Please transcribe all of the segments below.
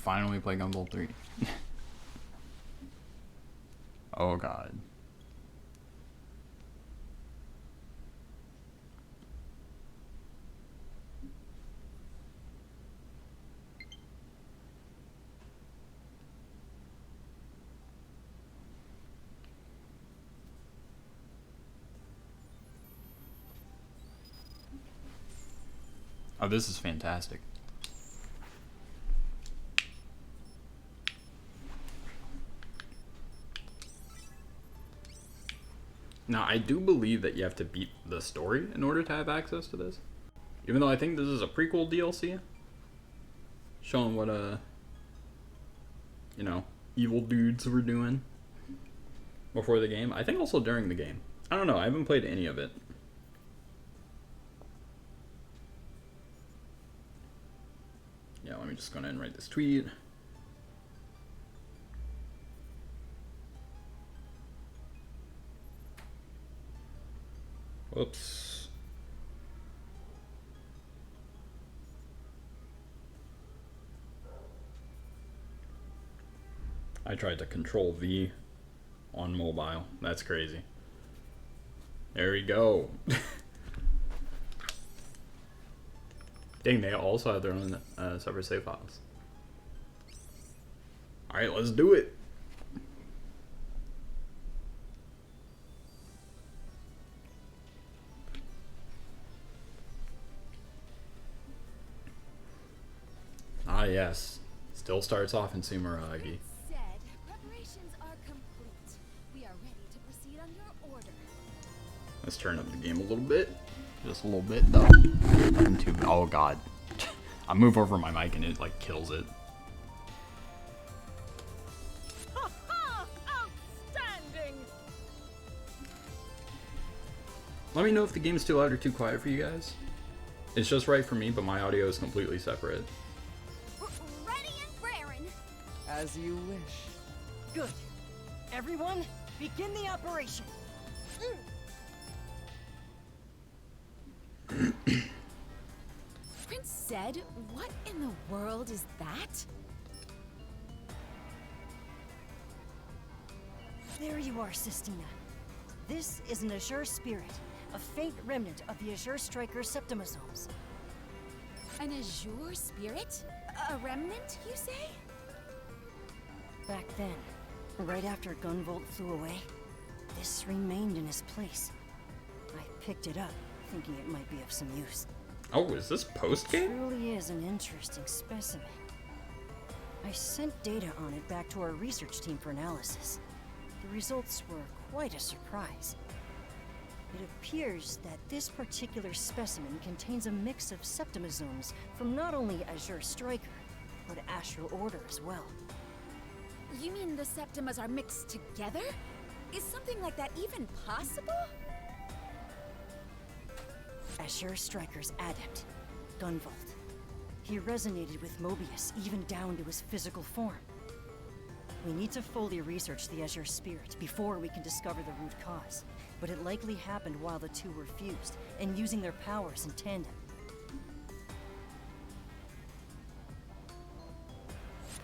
finally play Gumball 3. Oh god. Oh, this is fantastic. Now, I do believe that you have to beat the story in order to have access to this. Even though I think this is a prequel DLC. Showing what, you know, evil dudes were doing before the game. I think also during the game. I don't know, I haven't played any of it. Yeah, let me just go ahead and write this tweet. Whoops. I tried to control V on mobile. That's crazy. There we go. Dang, they also have their own separate save files. Alright, let's do it. Ah, yes. Still starts off in Sumeragi. Preparations are complete. We are ready to proceed on your order. Let's turn up the game a little bit. Just a little bit, though. Nothing too. Oh god. I move over my mic and it like kills it. Outstanding! Let me know if the game is too loud or too quiet for you guys. It's just right for me, but my audio is completely separate. Ready and raring. As you wish. Good. Everyone, begin the operation. Prince Zed, what in the world is that? There you are, Sistina. This is an Azure Spirit, a faint remnant of the Azure Striker Septimosomes. An Azure spirit? A remnant, you say? Back then, right after Gunvolt flew away, this remained in his place. I picked it up, thinking it might be of some use. Oh, is this post-game? Truly is an interesting specimen. I sent data on it back to our research team for analysis. The results were quite a surprise. It appears that this particular specimen contains a mix of septimosomes from not only Azure Striker, but Astral Order as well. You mean the Septimas are mixed together? Is something like that even possible? Azure Striker's adept, Gunvolt. He resonated with Mobius even down to his physical form. We need to fully research the Azure Spirit before we can discover the root cause, but it likely happened while the two were fused and using their powers in tandem.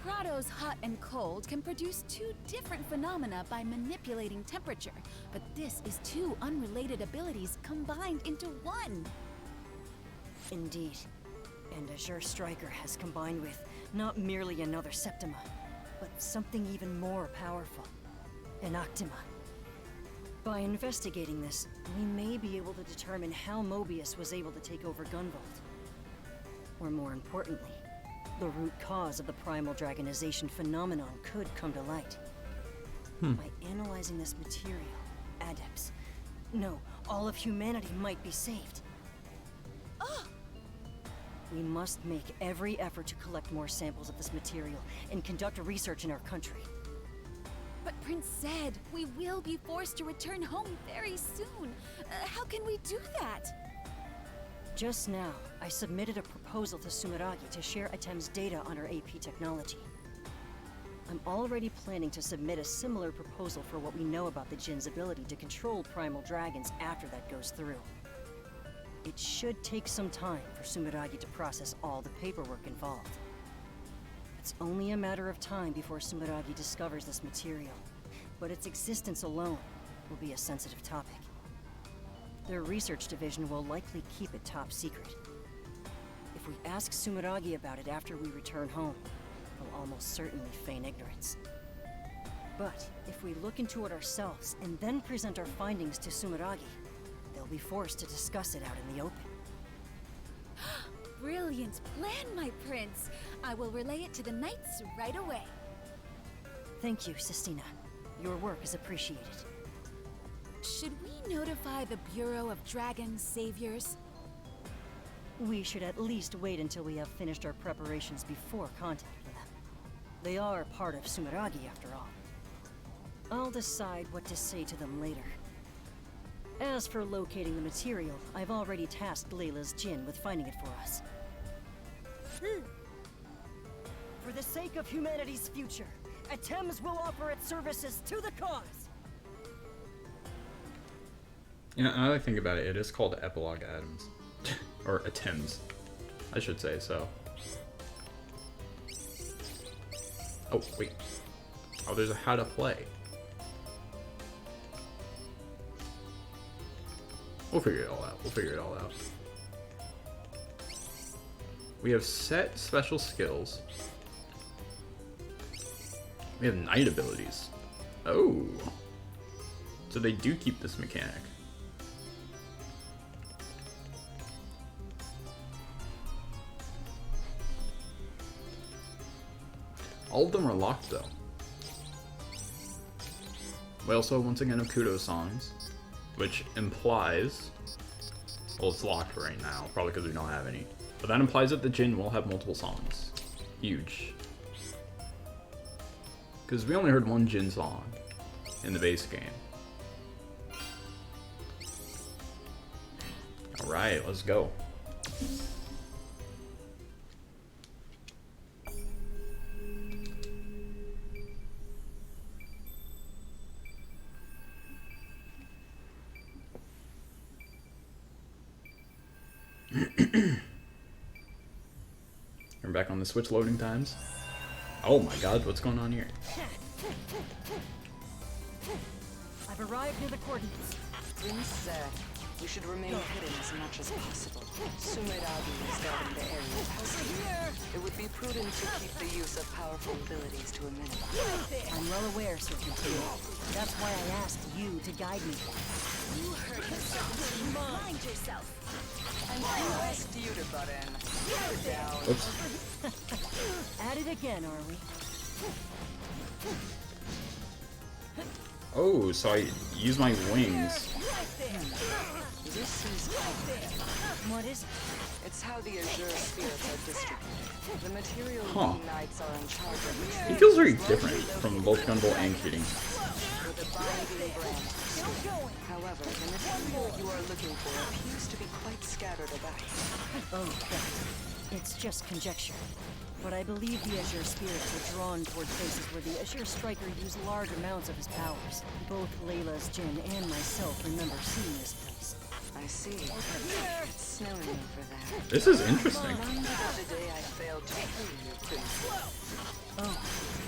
Prado's hot and cold can produce two different phenomena by manipulating temperature, but this is two unrelated abilities combined into one. Indeed. And Azure Striker has combined with not merely another Septima, but something even more powerful, an Octima. By investigating this, we may be able to determine how Mobius was able to take over Gunvolt. Or more importantly, the root cause of the primal dragonization phenomenon could come to light. By analyzing this material, adepts, no, all of humanity might be saved. We must make every effort to collect more samples of this material and conduct research in our country. But Prince Zed, we will be forced to return home very soon. How can we do that? Just now, I submitted a proposal to Sumeragi to share Atem's data on our AP technology. I'm already planning to submit a similar proposal for what we know about the Jinn's ability to control primal dragons after that goes through. It should take some time for Sumeragi to process all the paperwork involved. It's only a matter of time before Sumeragi discovers this material, but its existence alone will be a sensitive topic. Their research division will likely keep it top secret. If we ask Sumeragi about it after we return home, he'll almost certainly feign ignorance. But if we look into it ourselves and then present our findings to Sumeragi, they'll be forced to discuss it out in the open. Brilliant plan, my prince. I will relay it to the knights right away. Thank you, Sistina. Your work is appreciated. Should we notify the Bureau of Dragon Saviors? We should at least wait until we have finished our preparations before contacting them. They are part of Sumeragi, after all. I'll decide what to say to them later. As for locating the material, I've already tasked Layla's Jinn with finding it for us. For the sake of humanity's future, Atems will offer its services to the cause! You know, now that I think about it, it is called Epilogue Adams. Or Atems, I should say so. Oh, wait. Oh, there's a how to play. We'll figure it all out. We'll figure it all out. We have set special skills. We have night abilities. Oh. So they do keep this mechanic. All of them are locked though. We also once again have Kudo songs, which implies, well, it's locked right now, probably because we don't have any. But that implies that the Jinn will have multiple songs. Huge. Because we only heard one Jinn song in the base game. Alright, let's go. We're back on the Switch loading times. Oh my god, what's going on here? I've arrived near the coordinates. Prince, we should remain hidden as much as possible. Sumeragi is guarding the area. It would be prudent to keep the use of powerful abilities to a minimum. I'm well aware, Sir Continuo. That's why I asked you to guide me. You heard yourself. Mind yourself. And who asked you to butt in? Down. Oops. At it again, are we? Oh, so I use my wings. This is What is it? it's how the Azure spirits are distributed. The material Huh. we knights are in charge of He feels very different from both Gunvolt and Keating. with a binding brand. However, the material you are looking for appears to be quite scattered about. Oh, that. It's just conjecture. But I believe the Azure spirits are drawn toward places where the Azure Striker used large amounts of his powers. Both Layla's Jinn and myself remember seeing this place. I see. It's snowing over there. This is interesting. Remind me of the day I failed to free you, Prince. Oh,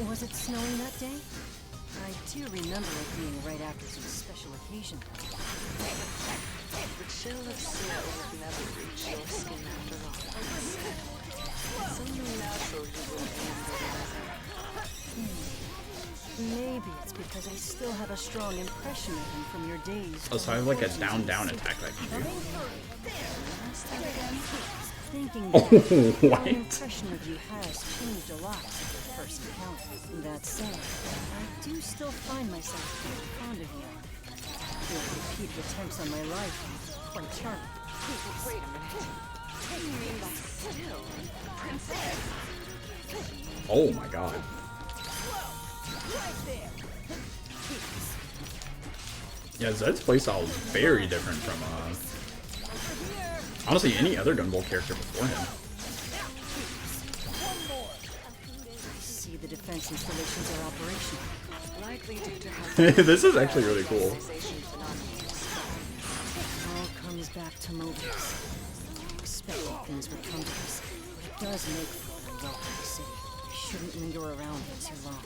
was it snowing that day? I do remember it being right after some special occasion. The chill of snow would never reach your skin after all. It's only natural you will aim for the weather. Maybe it's because I still have a strong impression of him from your days. Oh, so I have like a down-down attack that I can do. Thinking Oh, that my what? impression of you has changed a lot since the first encounter. That said, I do still find myself very fond of you. Your repeated attempts on my life are quite charming. Wait a minute. What do you mean by still? Princess? Oh my god. Yeah, Zed's playstyle is very different from, honestly, any other Gunvolt character before him. I see the defense installations are operational. Likely due to how This is actually really cool. civilization phenomena. It all comes back to Mobius. Expecting things would come to us, but it does make for a welcome city, I shouldn't linger around for too long.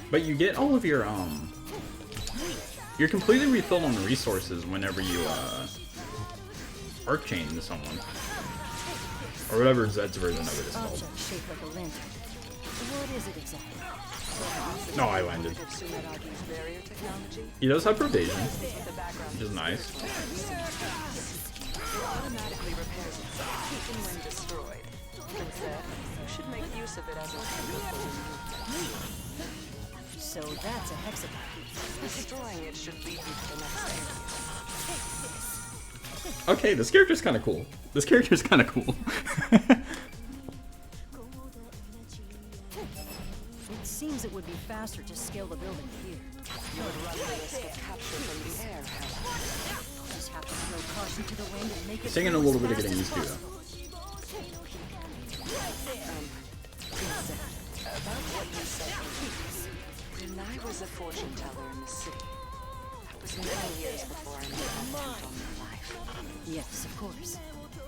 But you get all of your you're completely refilled on resources whenever you arc chain to someone. Or whatever Zed's version of it is called. Object shaped like a lantern. What is it exactly? No, I landed. Tsuneragi's barrier technology. He does have provision, The background which is nice. automatically repairs itself, even when destroyed. Instead, you should make use of it as a anchor for removal. So that's a hexagon piece. Destroying it should lead you to the next area. Okay, this character's kind of cool. This character's kind of cool. It seems it would be faster to scale the building here. You would run the risk of capture from the air, however. Just have to throw caution to the wind and make it Taking a move little as bit of fast getting as used to, possible. About what you said. When I was a fortune teller in the city, that was many years before I made an attempt on my life. Yes, of course.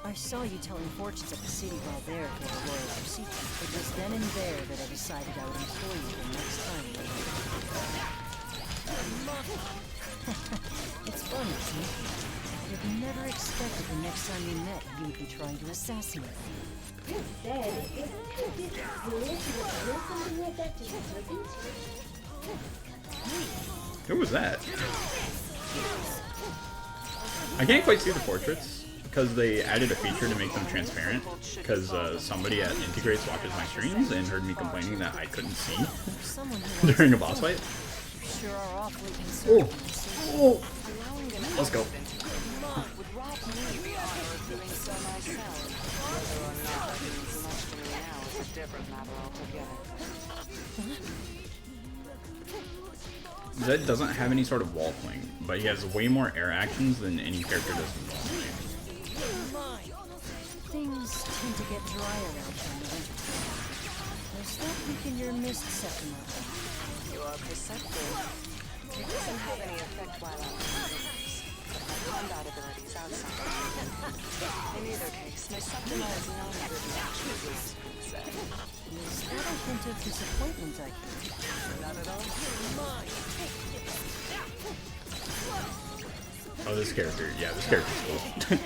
I saw you telling fortunes at the city while there for the royal procedure. It was then and there that I decided I would employ you the next time. It's funny, isn't it? You'd never expected the next time we met you would be trying to assassinate me. Who was that? I can't quite see the portraits because they added a feature to make them transparent. Because somebody at Integrates watches my streams and heard me complaining that I couldn't see There's someone who wants during a to boss kill fight. me. You sure are awfully Oh, concerned. oh, Allowing an let's go. would rob me the honor of doing so myself. Whether or not that means much to me now is a different matter altogether. Zed doesn't have any sort of wall playing, but he has way more air actions than any character does in wall playing. Things tend to get drier out here in the wintertime. Does that weaken your mist, Septima? You are perceptive. It doesn't have any effect while I'm indoors. My combat abilities outside. In either case, my Septima is not a good match with yours, Princess. Is that a hint of disappointment, I hear? Not at all. Oh, this character. Yeah, this character's cool.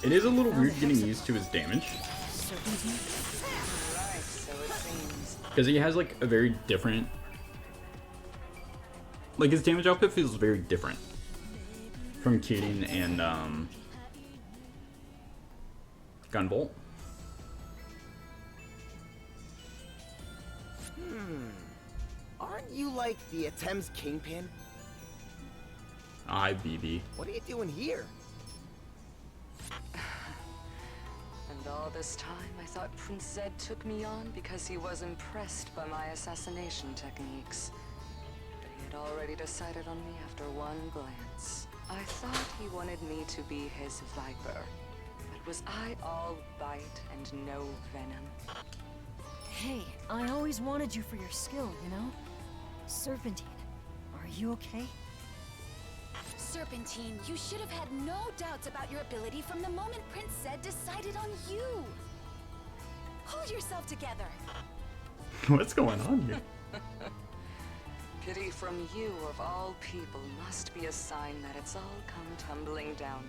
It is a little weird getting used to his damage. Serpentine? Right, so it seems. Because he has like a very different... Like his damage output feels very different from Keating and Gunvolt. Aren't you like the Atem's kingpin? Hi, BB. What are you doing here? And all this time, I thought Prince Zed took me on because he was impressed by my assassination techniques. But he had already decided on me after one glance. I thought he wanted me to be his Viper. But was I all bite and no venom? Hey, I always wanted you for your skill, you know? Serpentine, are you okay? Serpentine, you should have had no doubts about your ability from the moment Prince Zed decided on you. Hold yourself together. What's going on here? Pity from you, of all people, must be a sign that it's all come tumbling down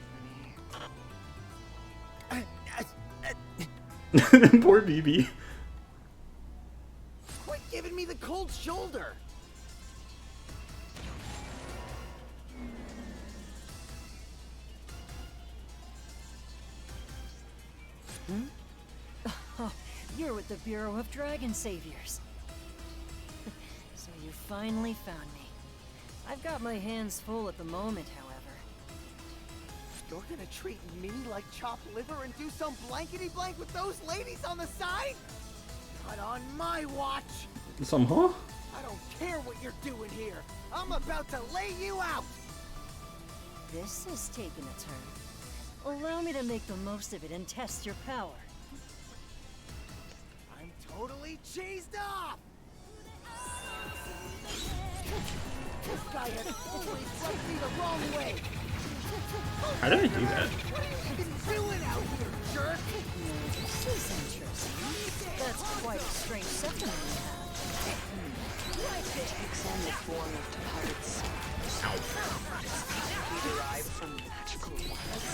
for me. Poor BB. Quit giving me the cold shoulder! Oh, you're with the Bureau of Dragon Saviors. So you finally found me. I've got my hands full at the moment, however. You're gonna treat me like chopped liver and do some blankety-blank with those ladies on the side? Not on my watch! Some, huh? I don't care what you're doing here! I'm about to lay you out! This is taking a turn. Allow me to make the most of it and test your power. I'm totally cheesed off! This guy has always rubbed me the wrong way! How did I do that? What are you even doing out here, jerk? This is interesting. That's quite a strange septum you have. Takes on the form of departed stars. Ow. We derived from magical ones.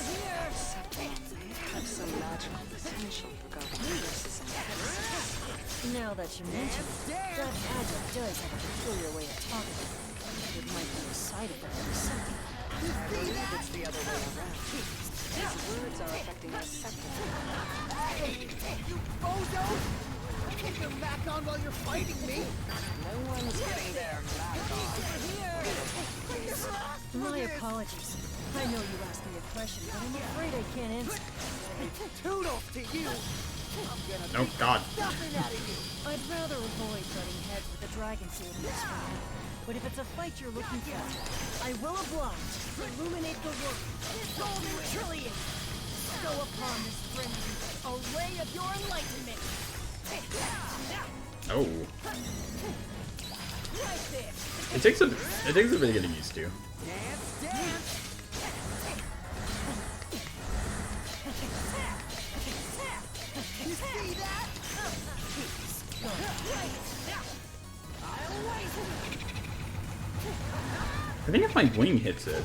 Septum may have some magical potential regarding curses and hexes. Now that you mention it, that adjunct does have a peculiar way of talking. It might be a side effect of the septum. I believe it's the other way around. His words are affecting the septum. You bozo! Keep your back on while you're fighting me! No one's getting their back on. My apologies. I know you asked me a question, but I'm afraid I can't answer. Toodles to you! I'm gonna Oh God. nothing out of you! I'd rather avoid butting heads with the Dragon Saviors for now. But if it's a fight you're looking for, I will oblige. Illuminate the world. Golden Trillion! Go upon this frenzy, a ray of your enlightenment. Oh. Right there. It takes a bit of getting used to. Dance, dance! You see that? I think if my wing hits it,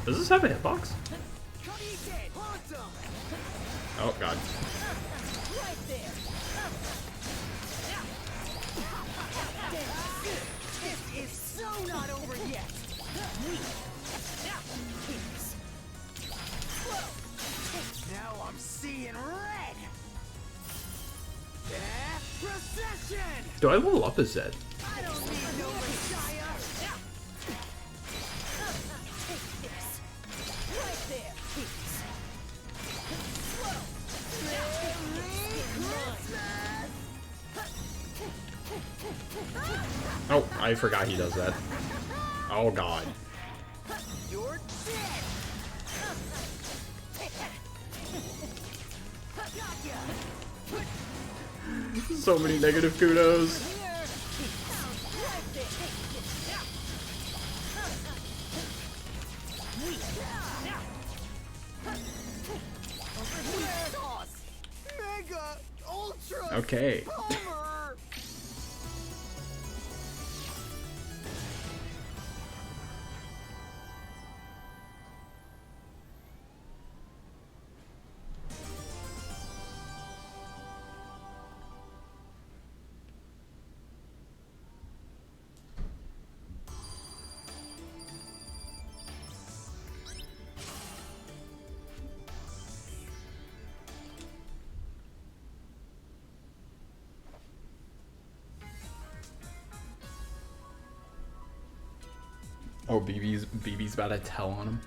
does this have a hitbox? Oh God. Right there. This is so not over yet! Now I'm seeing red! Procession! Do I level up as Zed? I don't need no Messiah! Right there. Oh, I forgot he does that. Oh God. You're dead! So many negative kudos. Toss! Mega! Ultra! Okay. Homer! Oh, BB's about to tell on him.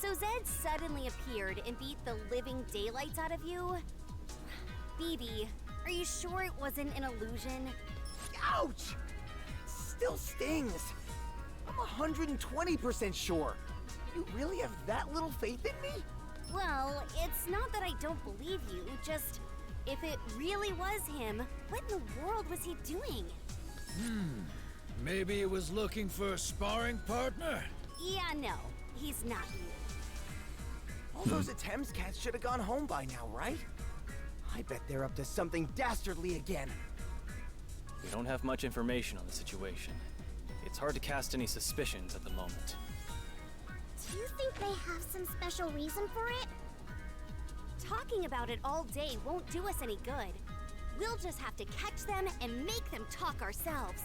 So Zed suddenly appeared and beat the living daylights out of you? BB, are you sure it wasn't an illusion? Ouch! Still stings. I'm 120% sure. You really have that little faith in me? Well, it's not that I don't believe you, just if it really was him, what in the world was he doing? Maybe he was looking for a sparring partner? Yeah, no, he's not you. All those attempts cats should have gone home by now, right? I bet they're up to something dastardly again. We don't have much information on the situation. It's hard to cast any suspicions at the moment. Do you think they have some special reason for it? Talking about it all day won't do us any good. We'll just have to catch them and make them talk ourselves.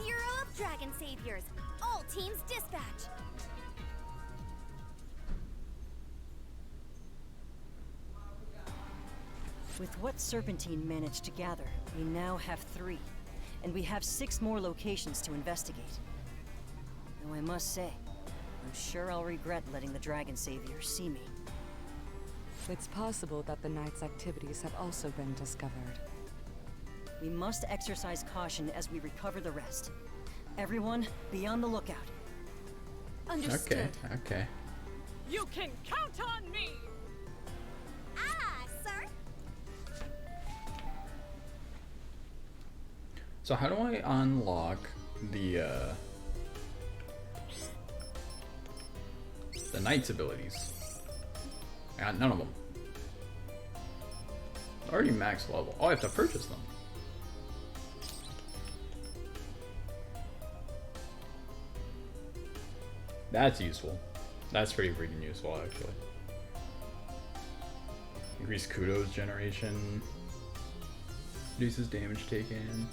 Bureau of Dragon Saviors, all teams dispatch! With what Serpentine managed to gather, we now have 3. And we have 6 more locations to investigate. Though I must say, I'm sure I'll regret letting the Dragon Saviors see me. It's possible that the Knight's activities have also been discovered. We must exercise caution as we recover the rest. Everyone, be on the lookout. Understood. Okay. You can count on me! Ah, sir! So how do I unlock the The Knight's abilities. I got none of them. Already max level. Oh, I have to purchase them. That's useful. That's pretty freaking useful, actually. Increase kudos generation. Reduces damage taken.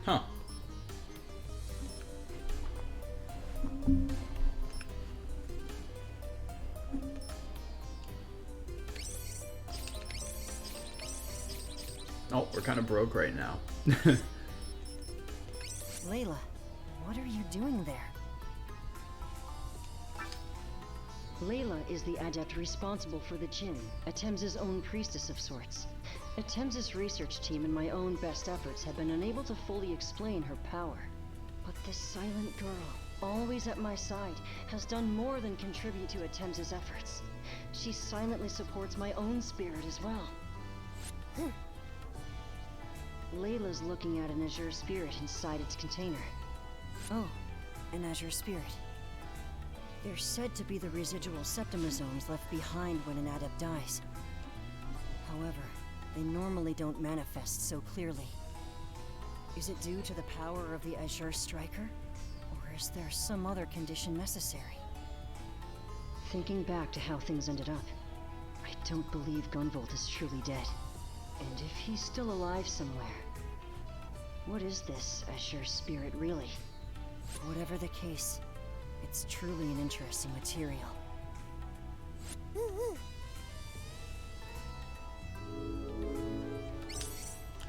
Huh. Oh, we're kind of broke right now. Layla, what are you doing there? Layla is the adept responsible for the Jinn, Atemza's own priestess of sorts. Atemza's research team and my own best efforts have been unable to fully explain her power. But this silent girl, always at my side, has done more than contribute to Atemza's efforts. She silently supports my own spirit as well. Layla's looking at an Azure spirit inside its container. Oh, an Azure spirit. They're said to be the residual septimosomes left behind when an adept dies. However, they normally don't manifest so clearly. Is it due to the power of the Azure Striker? Or is there some other condition necessary? Thinking back to how things ended up, I don't believe Gunvolt is truly dead. And if he's still alive somewhere, what is this Azure spirit really? Whatever the case, it's truly an interesting material.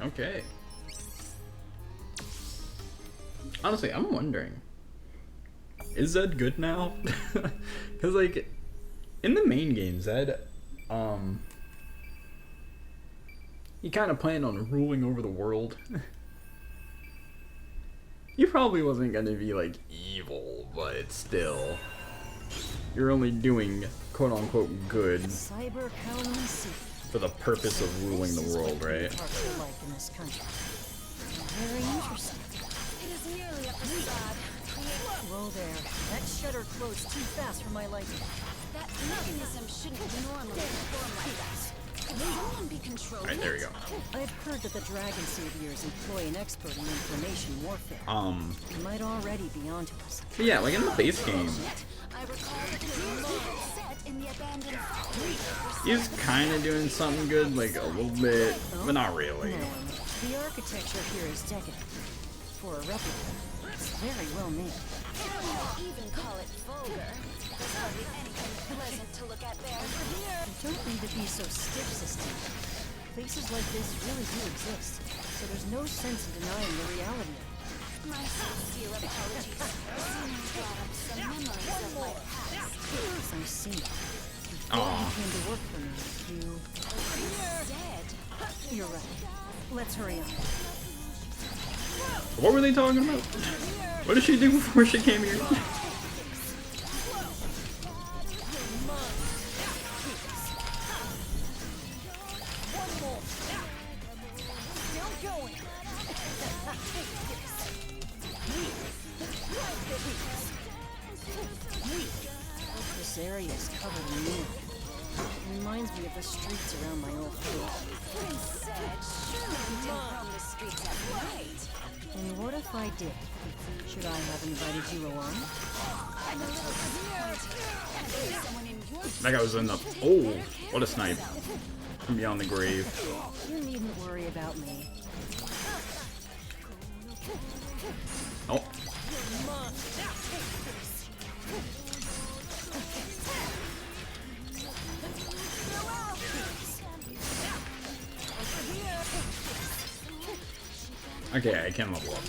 Okay. Honestly, I'm wondering, is Zed good now? Because like, in the main game, Zed, he kind of planned on ruling over the world. He probably wasn't gonna be like evil, but still, you're only doing quote unquote good Cyber Calamancy. for the purpose of ruling the world, right? Like in this country. Very interesting. It is merely a facade. Whoa there. That shutter closed too fast for my liking. That mechanism shouldn't normally perform like that. Could someone be controlling Alright, there we go. I've heard that the Dragon Saviors employ an expert in information warfare. He might already be onto us. But yeah, like in the base game, I recall that the room set in the abandoned factory. he's kind of doing something good, like a little bit, but not really. No, the architecture here is decadent. For a replica, it's very well made. You even call it vulgar. There's hardly anything pleasant to look at there. You don't need to be so stiff-system. Places like this really do exist, so there's no sense in denying the reality of it. My sincere apologies. Someone brought up some memories of my past. I see. Before you came to work for me, you... Dead. You're right. Let's hurry on. What were they talking about? What did she do before she came here? This area is covered in neon. It reminds me of the streets around my old home. Prince said, surely you didn't roam the streets at night. And what if I did? Should I have invited you along? I'm a little disappointed. Someone in your That guy was in the... Oh, what a snipe. From beyond the grave. You needn't worry about me. Oh. Okay, I can level up.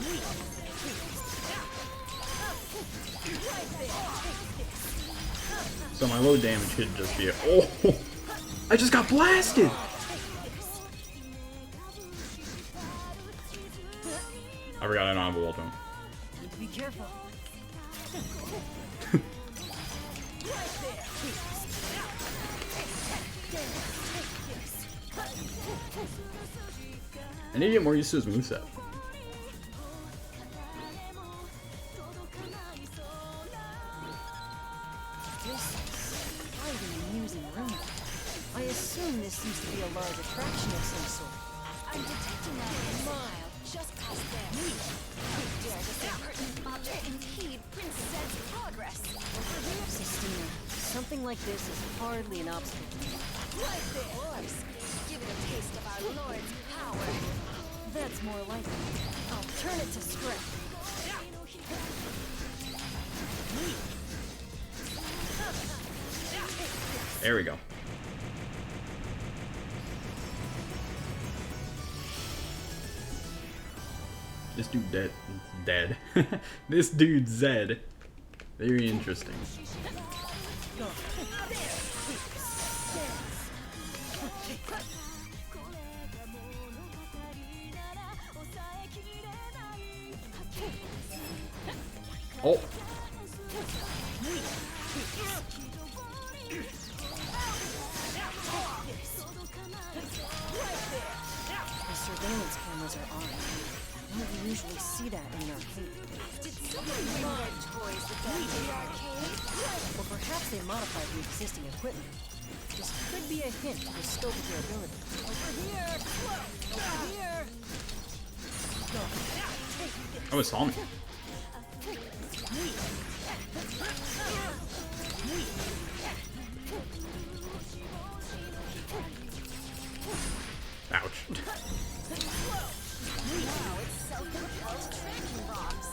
So my low damage could just be... Oh! I just got blasted! I forgot I don't have a wall jump. Need to be careful. I need to get more used to his moveset. Quite an amusing room. I assume this seems to be a large attraction of some sort. I'm detecting a mile just past there. Who dare to say pertinent object impede Prince Zed's progress? Sistina, something like this is hardly an obstacle. Right there. Force. Give it a taste of our Lord's power. That's more likely. I'll turn it to scrap. There we go. This dude dead. This dude Zed. Very interesting. Oh. The surveillance cameras are on. You don't usually see that in an arcade. Did someone bring their toys with them to the arcade? Or perhaps they modified the existing equipment. This could be a hint to the scope of their ability. Over here! Over here! Oh, it's on. Ouch. Wow, it's self-propelled tracking bombs.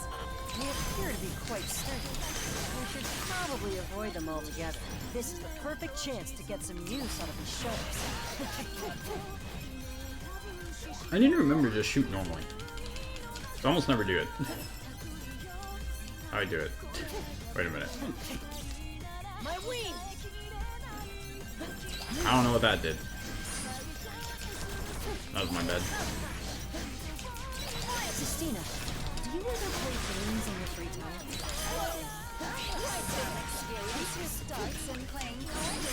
They appear to be quite sturdy. We should probably avoid them altogether. This is the perfect chance to get some use out of these shuttles. I need to remember to just shoot normally. I almost never do it. How I do it? Wait a minute. My wing! I don't know what that did. That was my bad. Sistina, do you ever play games in your free time? Experience starts in playing cards.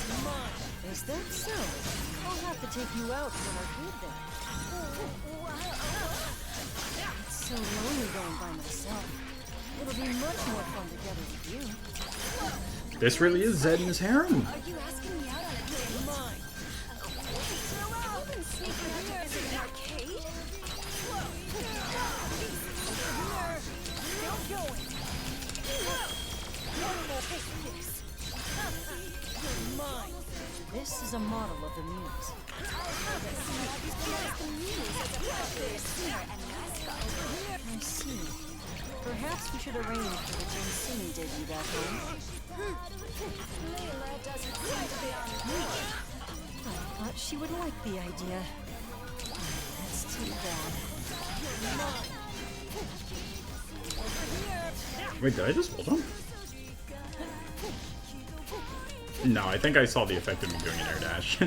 Is that so? I'll have to take you out to an arcade then. It's so lonely going by myself. It'll be much more fun together with you. This really is Zed and his harem. Are you asking me out on a date? Mine. You've been sneaking out to visit an arcade? Still going! You're mine. This is a model of the Muse. I see. Perhaps we should arrange for the Jensine debut back home. Layla doesn't seem to be on board. I thought she would like the idea. That's too bad. Wait, did I just hold on? No, I think I saw the effect of me doing an air dash.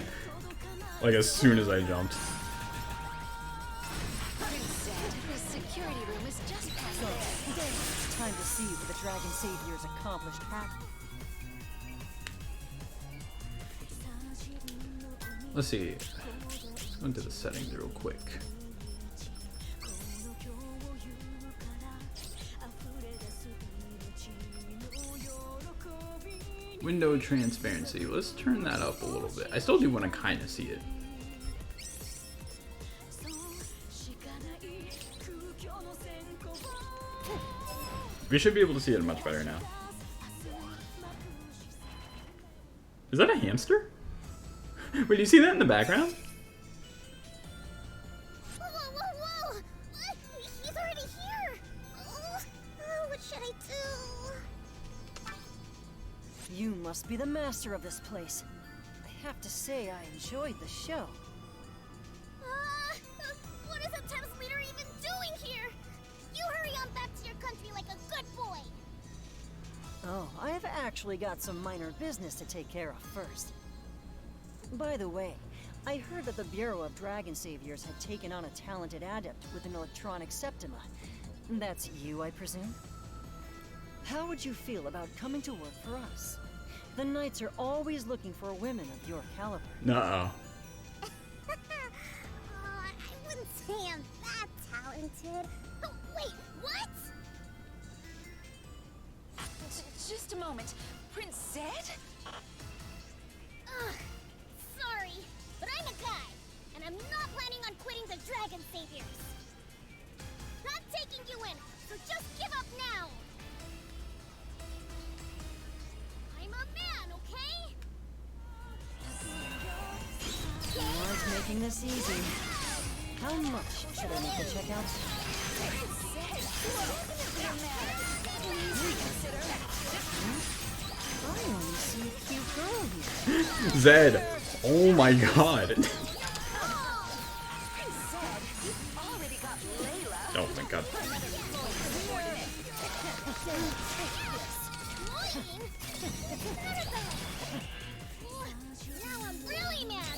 Like as soon as I jumped. The security room is just past there. It's time to see what the Dragon Savior's accomplished hack. Let's see. Let's go into the settings real quick. Window transparency. Let's turn that up a little bit. I still do want to kind of see it. We should be able to see it much better now. Is that a hamster? Wait, do you see that in the background? Whoa, whoa, whoa, whoa! What? He's already here! What should I do? You must be the master of this place. I have to say I enjoyed the show. What is a Thames leader even doing here? You hurry on back to your country like a good boy! Oh, I've actually got some minor business to take care of first. By the way, I heard that the Bureau of Dragon Saviors had taken on a talented adept with an electronic Septima. That's you, I presume? How would you feel about coming to work for us? The Knights are always looking for women of your caliber. Nuh-uh. I wouldn't say I'm that talented. Oh, wait, what? Just a moment. Prince Zed? Ugh, sorry, but I'm a guy, and I'm not planning on quitting the Dragon Saviors. Not taking you in, so just give up now. I'm a man, okay? You aren't making this easy. How much should I make the checkout? I only see a cute girl here. Zed! Oh my god! Oh my god. Now I'm really mad.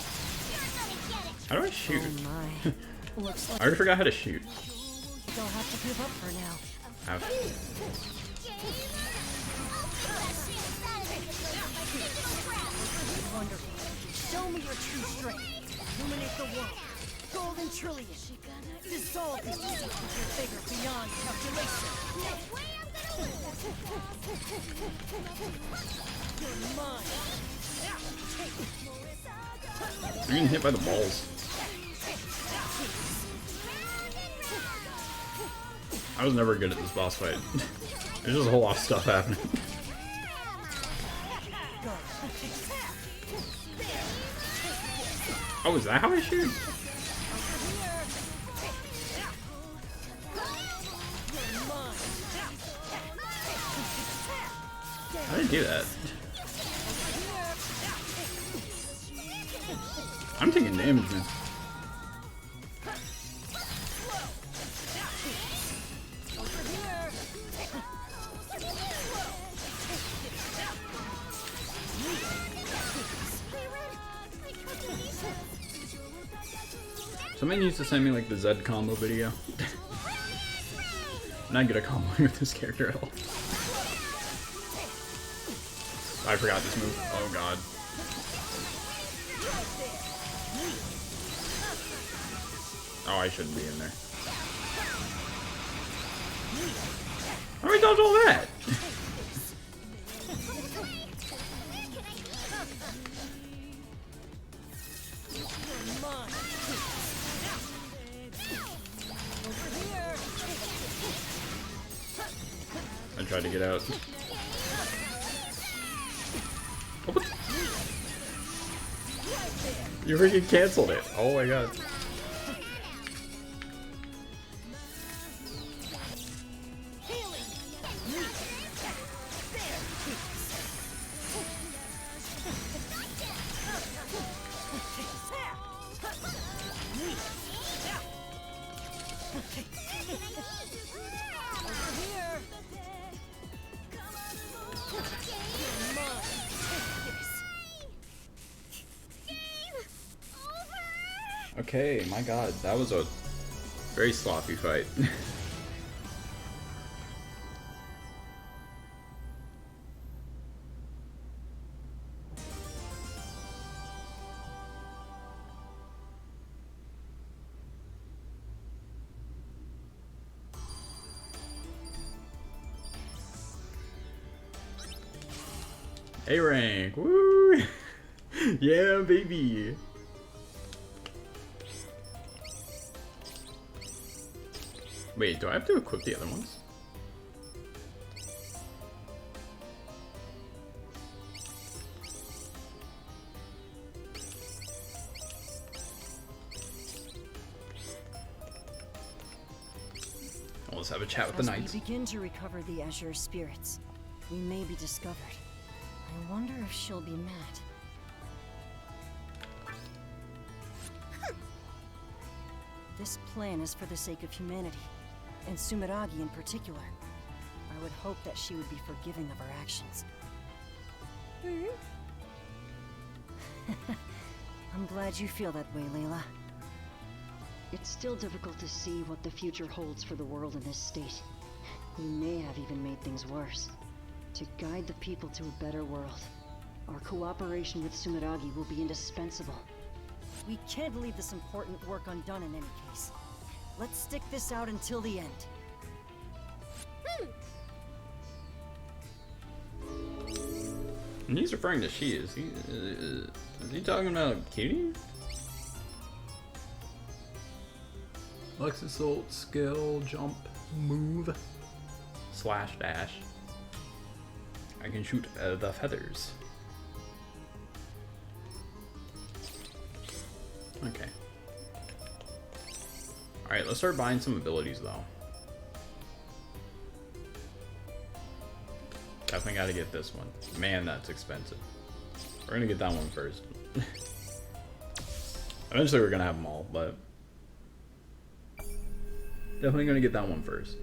You're gonna get it. How do I shoot? Oh my. Looks I like already forgot how to shoot. they'll have to give up for now. Have. Wonderful. Show me your true strength. Illuminate the world. Golden Trillion. Dissolve this disease with your vigor beyond calculation. You're mine. I'm getting hit by the balls. I was never good at this boss fight. There's just a whole lot of stuff happening. Oh, is that how I shoot? I didn't do that. I'm taking damage, man. Somebody needs to send me like the Zed combo video. I'm not good at comboing with this character at all. I forgot this move. Oh god. Oh, I shouldn't be in there. How do I dodge all that? I tried to get out. Oh, what? You freaking canceled it. Oh my god. Okay, my god, that was a very sloppy fight. A rank, woo! Yeah, baby. Wait, do I have to equip the other ones? Well, let's have a chat with the knights. As we begin to recover the Azure spirits, we may be discovered. I wonder if she'll be mad. This plan is for the sake of humanity, and Sumeragi in particular. I would hope that she would be forgiving of our actions. I'm glad you feel that way, Layla. It's still difficult to see what the future holds for the world in this state. We may have even made things worse. To guide the people to a better world, Our cooperation with Sumeragi will be indispensable. We can't leave this important work undone in any case. Let's stick this out until the end. And he's referring to she. Is he talking about Kitty? Lexus Assault, skill, jump, move, slash dash. I can shoot the feathers. Okay. Alright, let's start buying some abilities though. Definitely gotta get this one. Man, that's expensive. We're gonna get that one first. Eventually we're gonna have them all, but definitely gonna get that one first.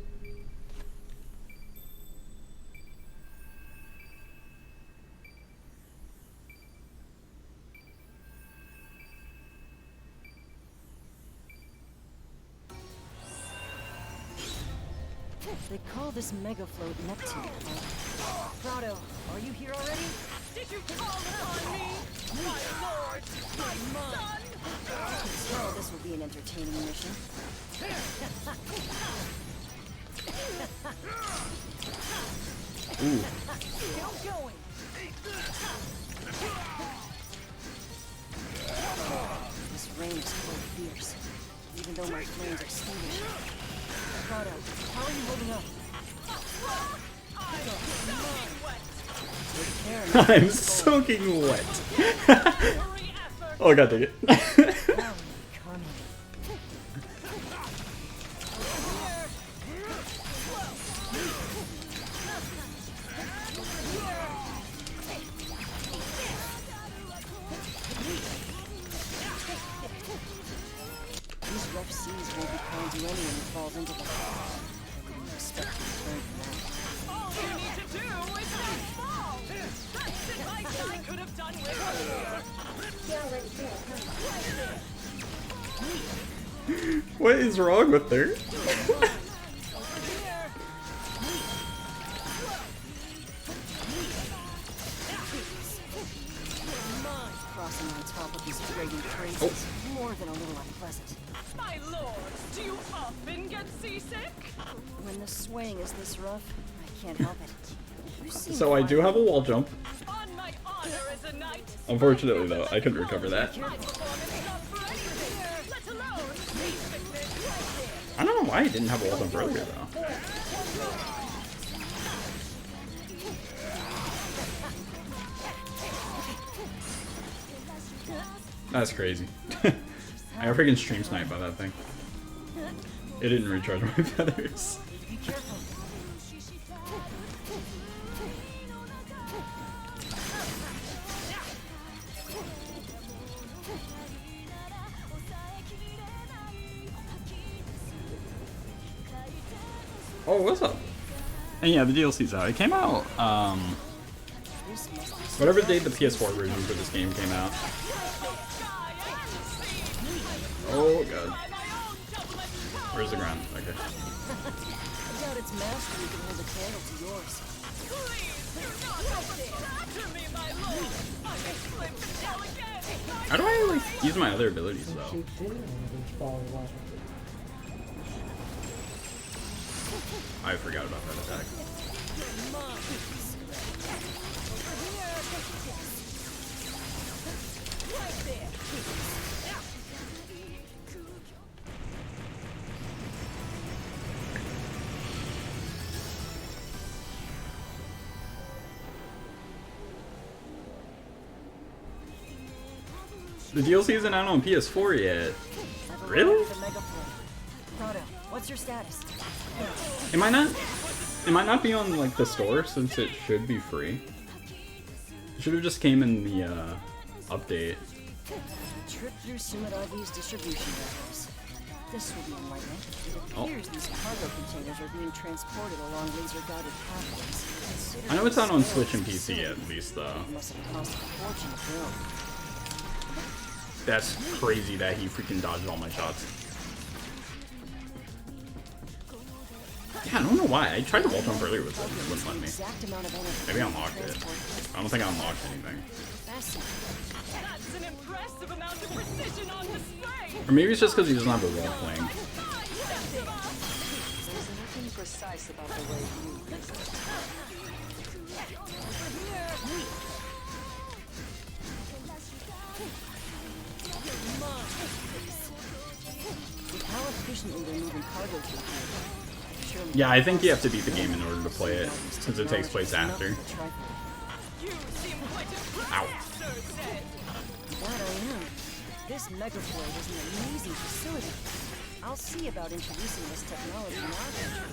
They call this mega float Neptune. Prado, are you here already? Did you call upon me? My lord! My son! So this will be an entertaining mission. Ooh. Still going! This rain is quite fierce, even though my flames are extinguished. Prado, how are you holding up? I'm soaking wet. Oh god, dang it. These rough seas won't be kind to anyone who falls into them. I wouldn't expect to return from that. All you need to do is not fall! That's the best I could have done with her! What is wrong with her? Crossing on top of these grating crates is more than a little unpleasant. My lord, do you often get seasick? When the swaying is this rough, I can't help it. So I do have a wall jump. On my honor as a knight. Unfortunately though, I couldn't recover that. My performance is not for anything, let alone seasickness. I don't know why I didn't have a wall jump earlier though. That's crazy. I got freaking stream sniped by that thing. It didn't recharge my feathers. Be careful. Oh, what's up? And yeah, the DLC's out. It came out, whatever day the PS4 version for this game came out. Oh god. Where's the ground? Okay. I doubt its mastery can hold a candle to yours. How do I like use my other abilities though? I forgot about that attack. The DLC isn't out on PS4 yet. Really? Prado, what's your status? It might not be on like the store since it should be free. It should have just came in the update. Trip through Sumeragi's distribution warehouse. This will be enlightening. It appears these cargo containers are being transported along laser-guided pathways. I know it's not on Switch and PC at least though. It must have cost a fortune to build. That's crazy that he freaking dodged all my shots. Yeah, I don't know why. I tried to wall jump earlier with it, it wouldn't let me. Maybe I unlocked it. I don't think I unlocked anything. That's an impressive amount of precision on display. Or maybe it's just because he doesn't have a wall fling. There's nothing precise about the way you use it. With how efficiently they're moving cargo through here, surely Yeah, I think you have to beat the game in order to play it, since it takes place after. You seem quite impressed, Ow. Sir Zed. That I am. This Megaforge is an amazing facility. I'll see about introducing this technology in our country.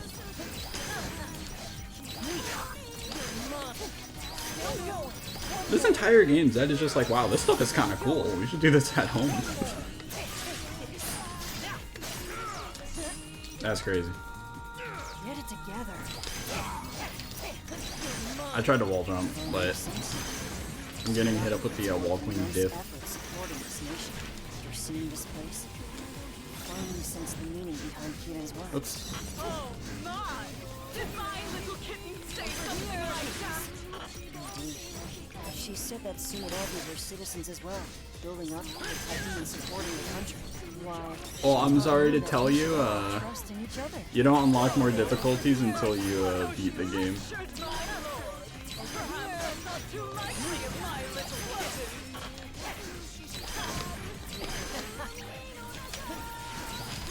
This entire game, Zed is just like, wow, this stuff is kind of cool. We should do this at home. That's crazy. Get it together. I tried to wall jump, but I'm getting hit up with the wall queen diff. Efforts supporting this nation. You're seeing this place? Finally sense the meaning behind Kirin's work. Oops. Oh my! Did my little kitten say something like that? Indeed. She said that soon it all be her citizens as well, building up, protecting, and supporting the country. Why? Well, I'm sorry to tell you, Trust in each other. you don't unlock more difficulties until you beat the game. Perhaps that's not too likely of my little cousin.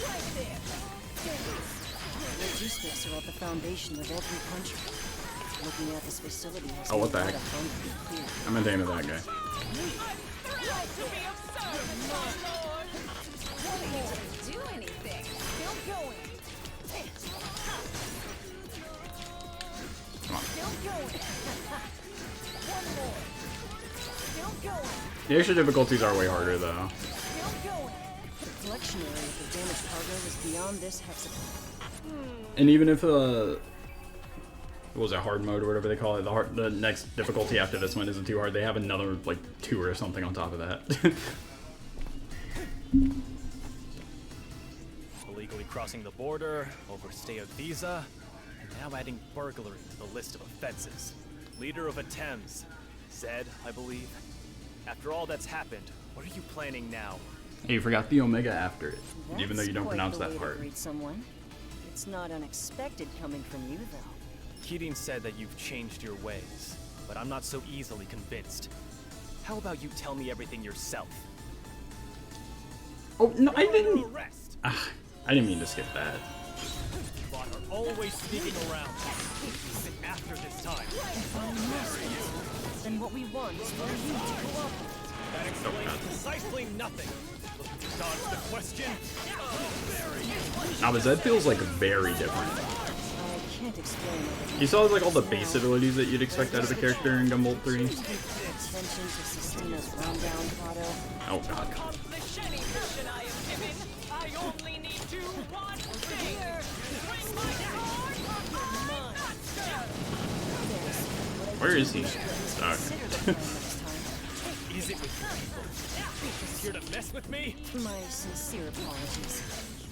Right there. Logistics are at the foundation of every country. Looking at this facility has Oh, what the been heck? quite abundantly clear. I'm at the end of that guy. I'm thrilled to be of service, my lord. Don't need to do anything. Still going. Come on. Still going. One more. Still going. The extra difficulties are way harder, though. Still going. The collection area for damaged cargo is beyond this hexagon. And even if what was it, hard mode or whatever they call it, the next difficulty after this one isn't too hard, they have another like 2 or something on top of that. Illegally crossing the border, overstay of visa, and now adding burglary to the list of offenses. Leader of Atems, Zed, I believe. After all that's happened, what are you planning now? Hey, you forgot the Omega after it, even though you don't That's pronounce quite the that way to part. greet someone. It's not unexpected coming from you, though. Kirin said that you've changed your ways, but I'm not so easily convinced. How about you tell me everything yourself? Oh no, I didn't. Arrest! Ah, I didn't mean to skip that. But are always sneaking around. Even after this time. Then what we want is for you to cooperate. That explains precisely nothing. Looking to dodge the question? Now, but Zed feels like very different. I can't explain everything. He still has like all the base abilities that you'd expect out of a character in Gumball 3. Extension to Sistina's rundown Prado. Oh god. Accomplish any mission I am given. I only need to one thing. Bring my sword or my master. Where is he? Consider the plan next time. Is it with people? Just here to mess with me? My sincere apologies.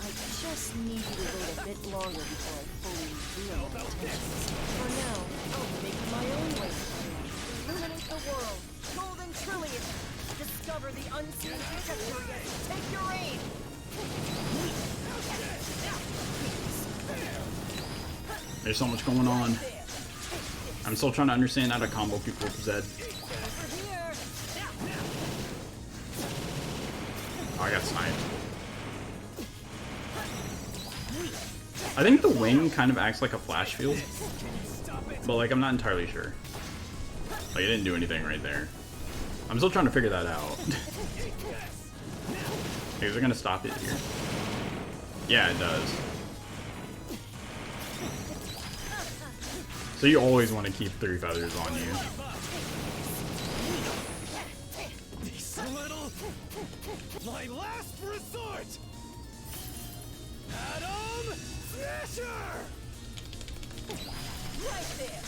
I just need you to wait a bit longer before I fully reveal my intentions. For now, I'll make my own way. Illuminate the world. Golden Trillium. Discover the unseen trajectory as you take your aim. There's so much going on. I'm still trying to understand how to combo people with Zed. Oh, I got sniped. I think the wing kind of acts like a flash field, but like I'm not entirely sure. Like it didn't do anything right there. I'm still trying to figure that out. Is it gonna stop it here? Yeah, it does. So you always want to keep 3 feathers on you. Little, my last resort. Adam Thrasher. Right there.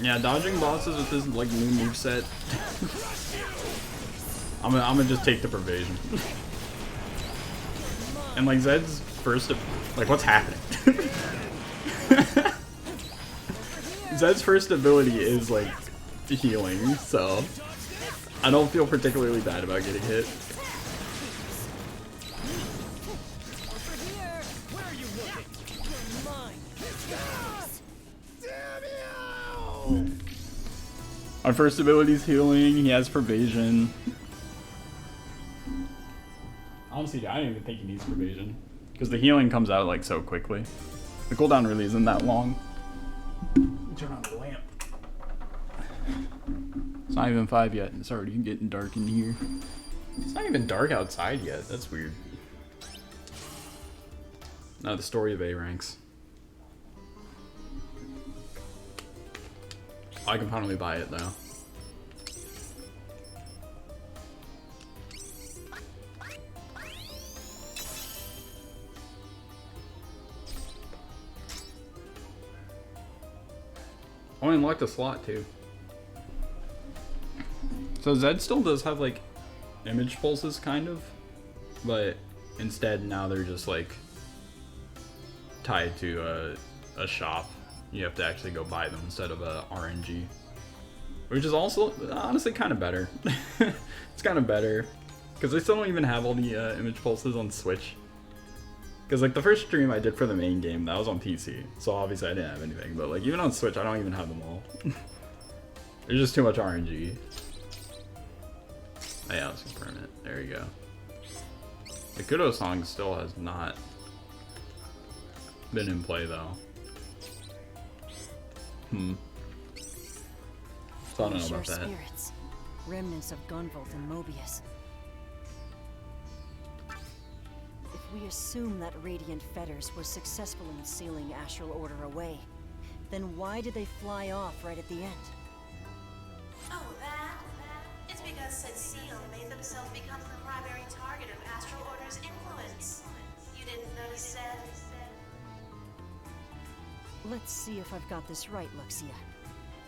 Yeah, dodging bosses with this like new moveset. I'm gonna just take the pervasion. And like Zed's first, like what's happening? Zed's first ability is like healing, so I don't feel particularly bad about getting hit. Our first ability is healing. He has Pervasion. Honestly, I don't even think he needs Pervasion because the healing comes out like so quickly. The cooldown really isn't that long. Turn on the lamp. It's not even 5 yet, and it's already getting dark in here. It's not even dark outside yet. That's weird. No, the story of A ranks. I can finally buy it though. Oh, I unlocked a slot too. So Zed still does have like image pulses kind of, but instead now they're just like tied to a shop. You have to actually go buy them instead of a RNG, which is also honestly kind of better. It's kind of better because they still don't even have all the image pulses on Switch. Because like the first stream I did for the main game, that was on PC, so obviously I didn't have anything. But like even on Switch, I don't even have them all. There's just too much RNG. Oh, yeah, let's confirm it. There you go. The Kudo song still has not been in play though. So I don't know about that. Spirits, remnants of Gunvolt and Mobius. If we assume that Radiant Fetters was successful in sealing Astral Order away, then why did they fly off right at the end? Oh, that? It's because said seal made themselves become the primary target of Astral Order's influence. You didn't notice that? Let's see if I've got this right, Luxia.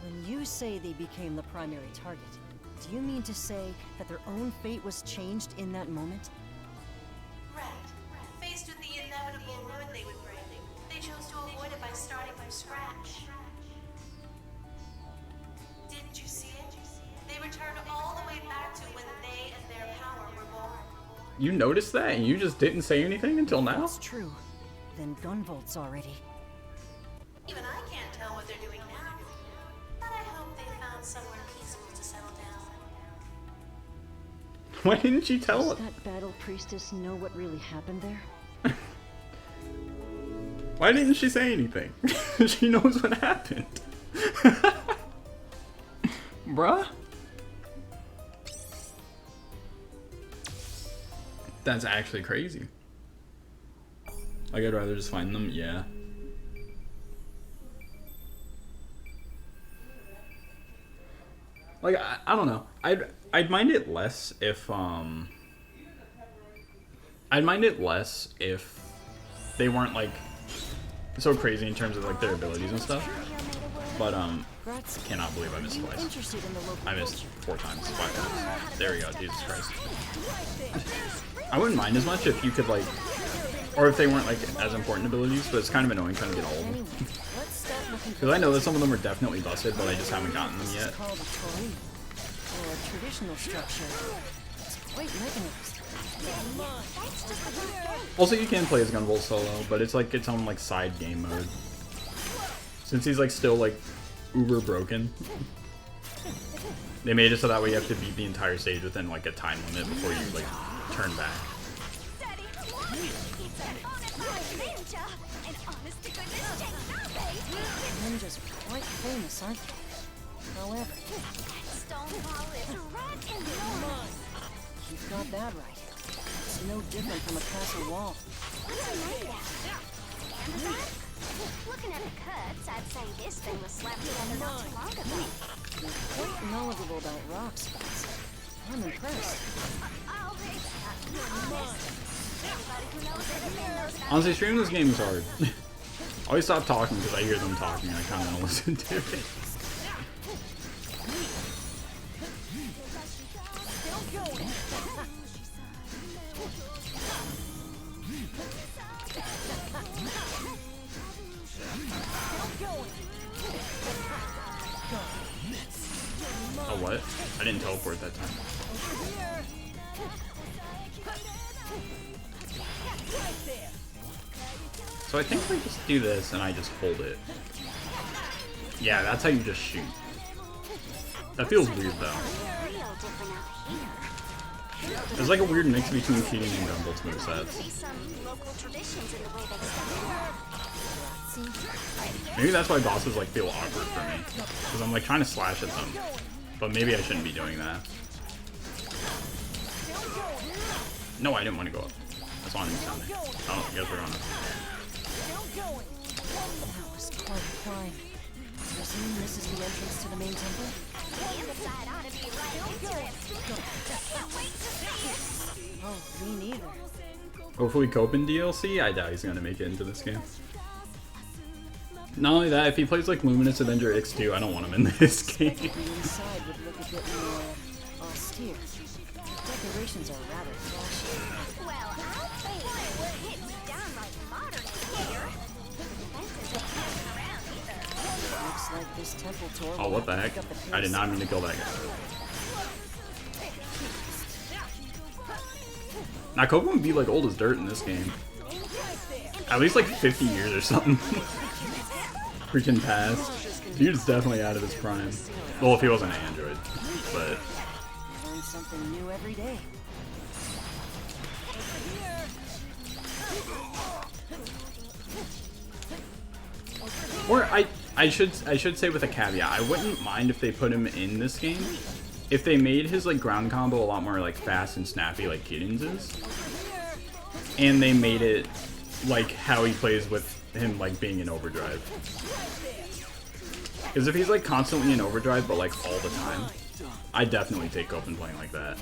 When you say they became the primary target, do you mean to say that their own fate was changed in that moment? Right. Faced with the inevitable ruin they would bring, they chose to avoid it by starting from scratch. Didn't you see it? They returned all the way back to when they and their power were born. You noticed that and you just didn't say anything until now? That's true. Then Gunvolt's already... Even I can't tell what they're doing now. But I hope they found somewhere peaceful to settle down. Why didn't she tell Does us? that battle priestess know what really happened there? Why didn't she say anything? She knows what happened. Bruh? That's actually crazy. Like, I'd rather just find them, yeah. Like, I don't know. I'd mind it less if I'd mind it less if they weren't like so crazy in terms of like their abilities and stuff. But cannot believe I missed twice. I missed 4 times, 5 times. There we go, Jesus Christ. I wouldn't mind as much if you could like, or if they weren't like as important abilities, but it's kind of annoying trying to get all of them. Because I know that some of them are definitely busted, but I just haven't gotten them yet. Or a traditional structure. It's quite mechanized. Also, you can play as Gunvolt solo, but it's like its own like side game mode. Since he's like still like uber broken, they made it so that way you have to beat the entire stage within like a time limit before you like turn back. Ninjas are quite famous, aren't they? However, you've got that right. It's no different from a castle wall. Looking at the cuts, I'd say this thing was slapped together not too long ago. You're quite knowledgeable about rock spots. I'm impressed. Honestly, streaming this game is hard. I always stop talking because I hear them talking and I kind of want to listen to it. Oh, what? I didn't teleport that time. So I think we just do this and I just hold it. Yeah, that's how you just shoot. That feels weird though. There's like a weird mix between cheating and Gumball's movesets. Maybe that's why bosses like feel awkward for me. Because I'm like trying to slash at them. But maybe I shouldn't be doing that. No, I didn't want to go up. That's why I'm down there. Oh, I guess we're on up. That was quite a climb. Presume this is the entrance to the main temple? Oh, me neither. Hopefully Copen DLC? I doubt he's gonna make it into this game. Not only that, if he plays like Luminous Avenger X2, I don't want him in this game. The inside would look a bit more austere. Decorations are rather flashy. Well, I'll say we're hitting downright modern here. Looks like this temple tour. Oh, what the heck? I did not mean to kill that guy. Now, Copen would be like old as dirt in this game. At least like 50 years or something. Freaking past. Dude's definitely out of his prime. Well, if he wasn't an android, but. Learn something new every day. Or I should say with a caveat, I wouldn't mind if they put him in this game. If they made his like ground combo a lot more like fast and snappy like Kirin's is. And they made it like how he plays with him like being in overdrive. Because if he's like constantly in overdrive but like all the time, I definitely take Copen playing like that.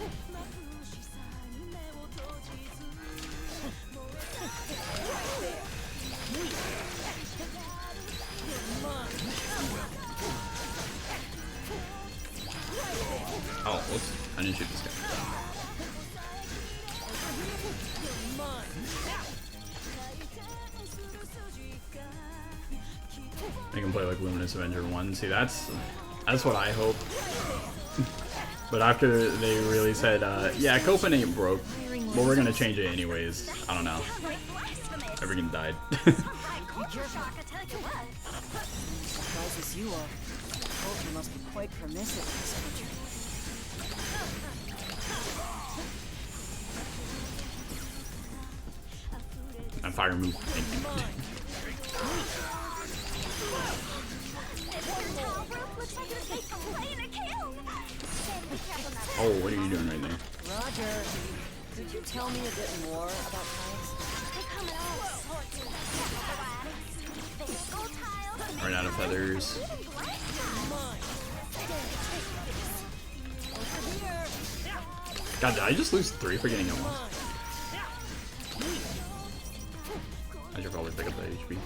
Oh, whoops. I didn't shoot this guy. They can play like Luminous Avenger 1. See, that's what I hope. But after they really said, yeah, Copen ain't broke, but we're gonna change it anyways. I don't know. Everyone died. Surprised as you are. Culture must be quite permissive in this country. And fire move. Oh, what are you doing right there? Roger, could you tell me a bit more about tiles? Run out of feathers. God, did I just lose 3 for getting it once? I should probably pick up that HP.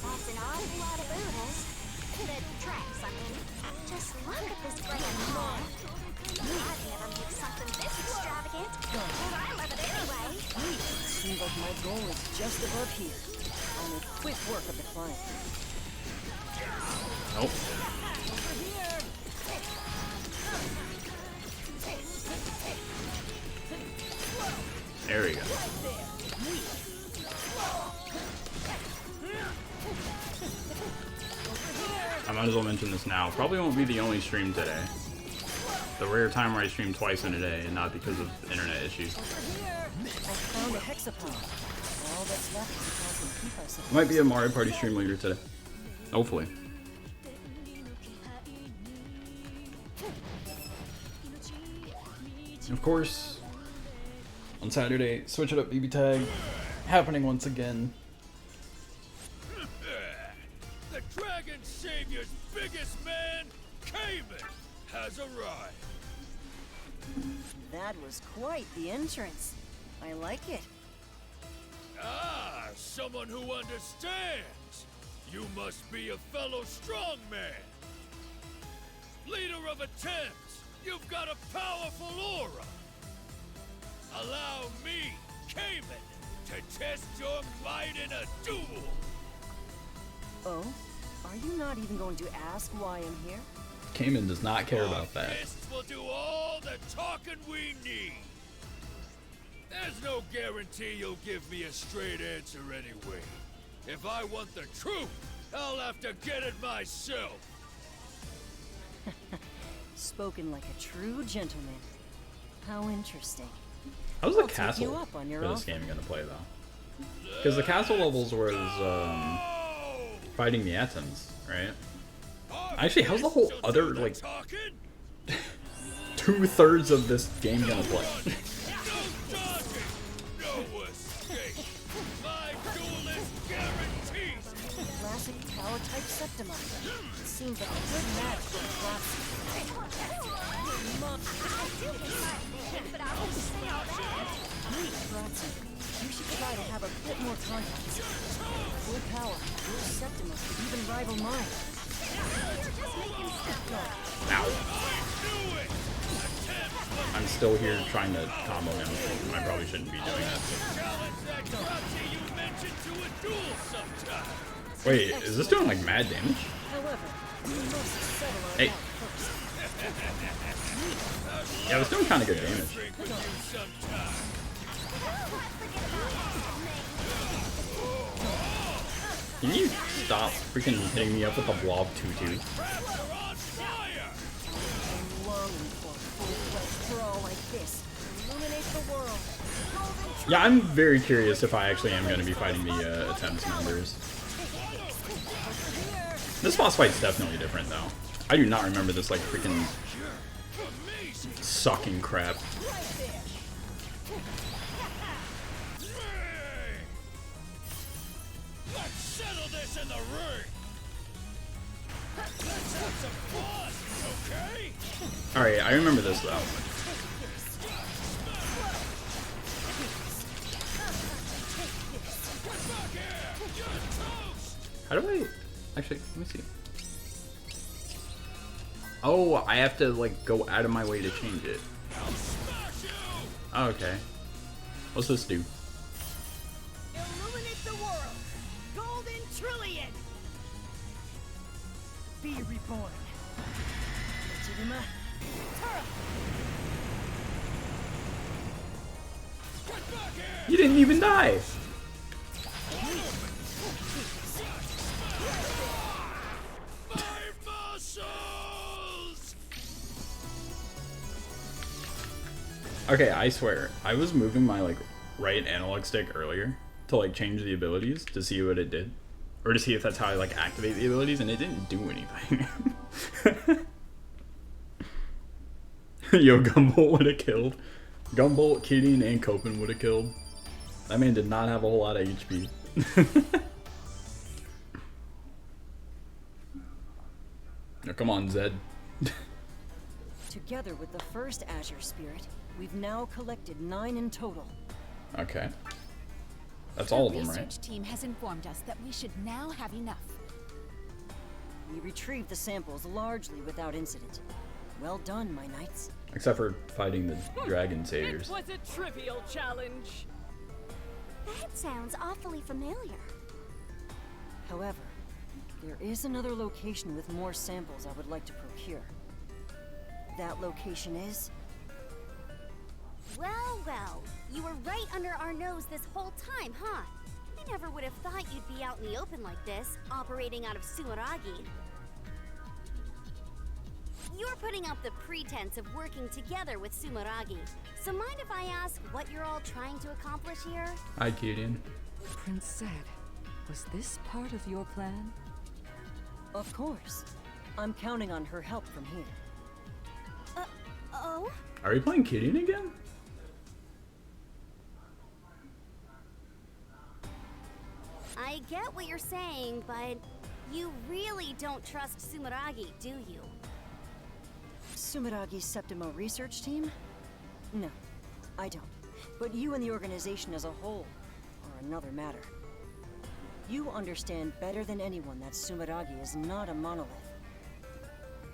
That's an awful lot of Buddhas. The tracks, I mean. Just look at this grand mall. I've never made something this extravagant. But I love it anyway. Seems like my goal is just above here. I'll make quick work of the climb. Nope. There we go. I might as well mention this now. Probably won't be the only stream today. The rare time where I stream twice in a day, and not because of internet issues. I found a hexapod. All that's left is to help keep us. Might be a Mario Party stream later today. Hopefully. Of course, on Saturday, Switch It Up BB Tag happening once again. The Dragon Savior's biggest man, Cayman, has arrived. That was quite the entrance. I like it. Ah, someone who understands. You must be a fellow strongman. Leader of a Thames, You've got a powerful aura. Allow me, Cayman, to test your might in a duel. Oh? Are you not even going to ask why I'm here? Cayman does not care about that. Fists will do all the talking we need. There's no guarantee you'll give me a straight answer anyway. If I want the truth, I'll have to get it myself. Spoken like a true gentleman. How interesting. How's the I'll take castle you up on your for this offer. game gonna play though? Because the castle levels was fighting the Atoms, right? Actually, how's the whole other like 2/3 of this game gonna play? Classic tower-type Septima. Seems like a good match for Frotsy, you should try to have a bit more contact. Full power, your Septima could even rival mine. Ow. I'm still here trying to combo him. I probably shouldn't be doing that. Wait, is this doing like mad damage? Hey. Yeah, it's doing kind of good damage. Can you stop freaking hitting me up with a blob 2-2? Yeah, I'm very curious if I actually am going to be fighting the Attempts members. This boss fight's definitely different, though. I do not remember this, like, freaking sucking crap. Let's settle this in the ring. Let's have some fun, okay? Alright, I remember this, though. How do I... Actually, let me see. Oh, I have to, like, go out of my way to change it. Oh, okay. What's this do? Illuminate the world! Golden Trillion! Be reborn. Legitima. You didn't even die! Okay, I swear, I was moving my like right analog stick earlier to like change the abilities to see what it did. Or to see if that's how I like activate the abilities, and it didn't do anything. Yo, Gumball would have killed. Gumball, Kidian, and Copen would have killed. That man did not have a whole lot of HP. Now, come on, Zed. Together with the first Azure Spirit, we've now collected 9 in total. Okay. That's all of them, right? The research team has informed us that we should now have enough. We retrieved the samples largely without incident. Well done, my knights. Except for fighting the Dragon Saviors. It was a trivial challenge. That sounds awfully familiar. However, there is another location with more samples I would like to procure. That location is... Well, well, you were right under our nose this whole time, huh? I never would have thought you'd be out in the open like this, operating out of Sumeragi. You're putting up the pretense of working together with Sumeragi. So mind if I ask what you're all trying to accomplish here? Hi, Kidian. Prince Zed, was this part of your plan? Of course. I'm counting on her help from here. Oh? Are we playing Kidian again? I get what you're saying, but you really don't trust Sumeragi, do you? Sumeragi's Septima research team? No, I don't. But you and the organization as a whole are another matter. You understand better than anyone that Sumeragi is not a monolith.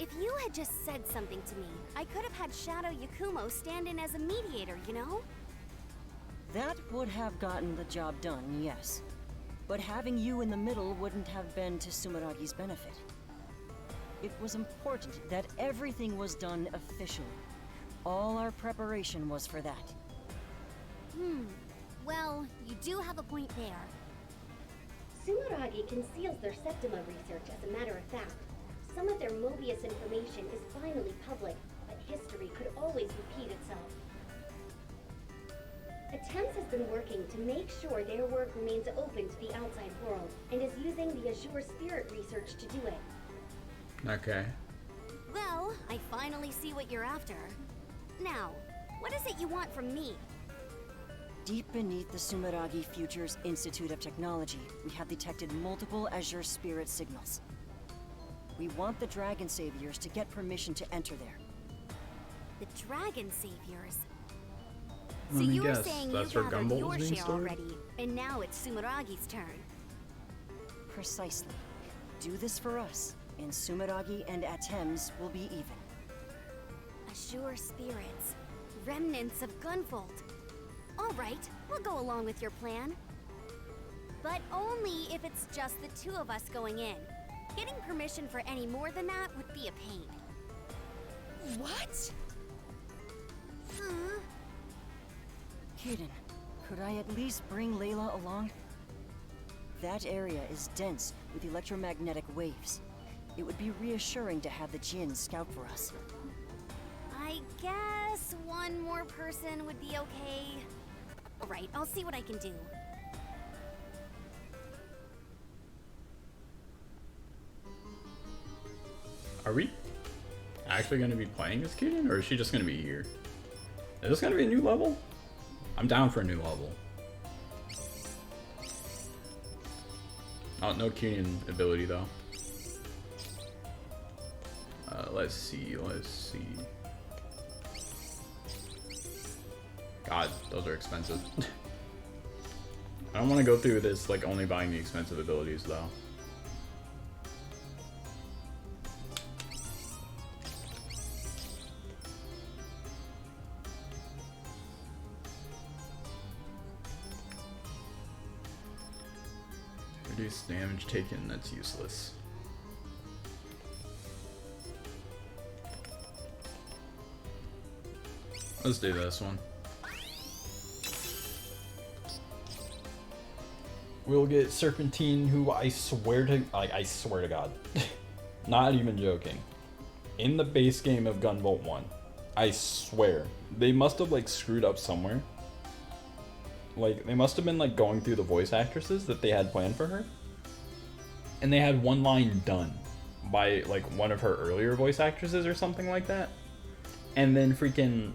If you had just said something to me, I could have had Shadow Yakumo stand in as a mediator, you know? That would have gotten the job done, yes. But having you in the middle wouldn't have been to Sumeragi's benefit. It was important that everything was done officially. All our preparation was for that. Well, you do have a point there. Sumeragi conceals their Septima research, as a matter of fact. Some of their Mobius information is finally public, but history could always repeat itself. Attempts has been working to make sure their work remains open to the outside world, and is using the Azure Spirit research to do it. Okay. Well, I finally see what you're after. Now, what is it you want from me? Deep beneath the Sumeragi Futures Institute of Technology, we have detected multiple Azure Spirit signals. We want the Dragon Saviors to get permission to enter there. The Dragon Saviors? Let So me you were guess, saying that's you where gathered Gumball your was being share stored? already, and now it's Sumeragi's turn. Precisely. Do this for us, and Sumeragi and Atems will be even. Azure spirits. Remnants of Gunvolt. Alright, we'll go along with your plan. But only if it's just the two of us going in. Getting permission for any more than that would be a pain. What? Hidden, could I at least bring Layla along? That area is dense with electromagnetic waves. It would be reassuring to have the Jinn scout for us. I guess one more person would be okay. Alright, I'll see what I can do. Are we actually going to be playing as Kuden, or is she just going to be here? Is this going to be a new level? I'm down for a new level. Oh, no Kuden ability though. Let's see. God, those are expensive. I don't want to go through this like only buying the expensive abilities though. Reduce damage taken, that's useless. Let's do this one. We'll get Serpentine, who I swear to God, not even joking. In the base game of Gunvolt 1, I swear, they must have like screwed up somewhere. Like, they must have been like going through the voice actresses that they had planned for her. And they had one line done by like one of her earlier voice actresses or something like that. And then freaking...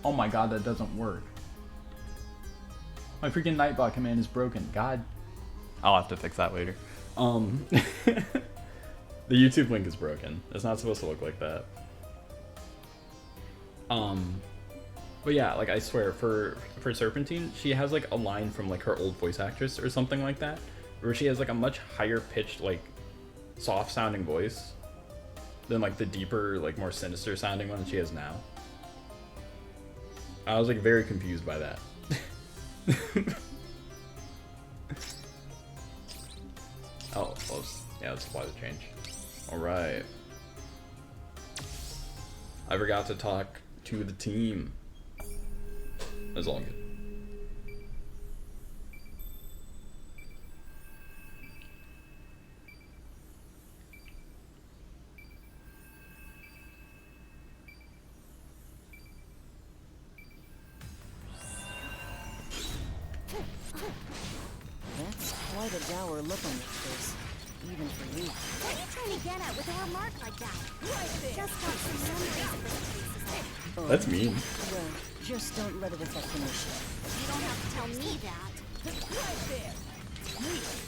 Oh my god, that doesn't work. My freaking Nightbot command is broken. God. I'll have to fix that later. The YouTube link is broken. It's not supposed to look like that. But yeah, like I swear, for Serpentine, she has like a line from like her old voice actress or something like that, where she has like a much higher pitched, like soft sounding voice than like the deeper, like more sinister sounding one she has now. I was like very confused by that. Oh, yeah, let's apply the change. Alright. I forgot to talk to the team. That's all good. That's quite a dour look on your face, even for you. What are you trying to get at with a remark like that? Just got some memories of this place. Oh, That's mean. Well, just don't let it affect the mission. You don't have to tell me that.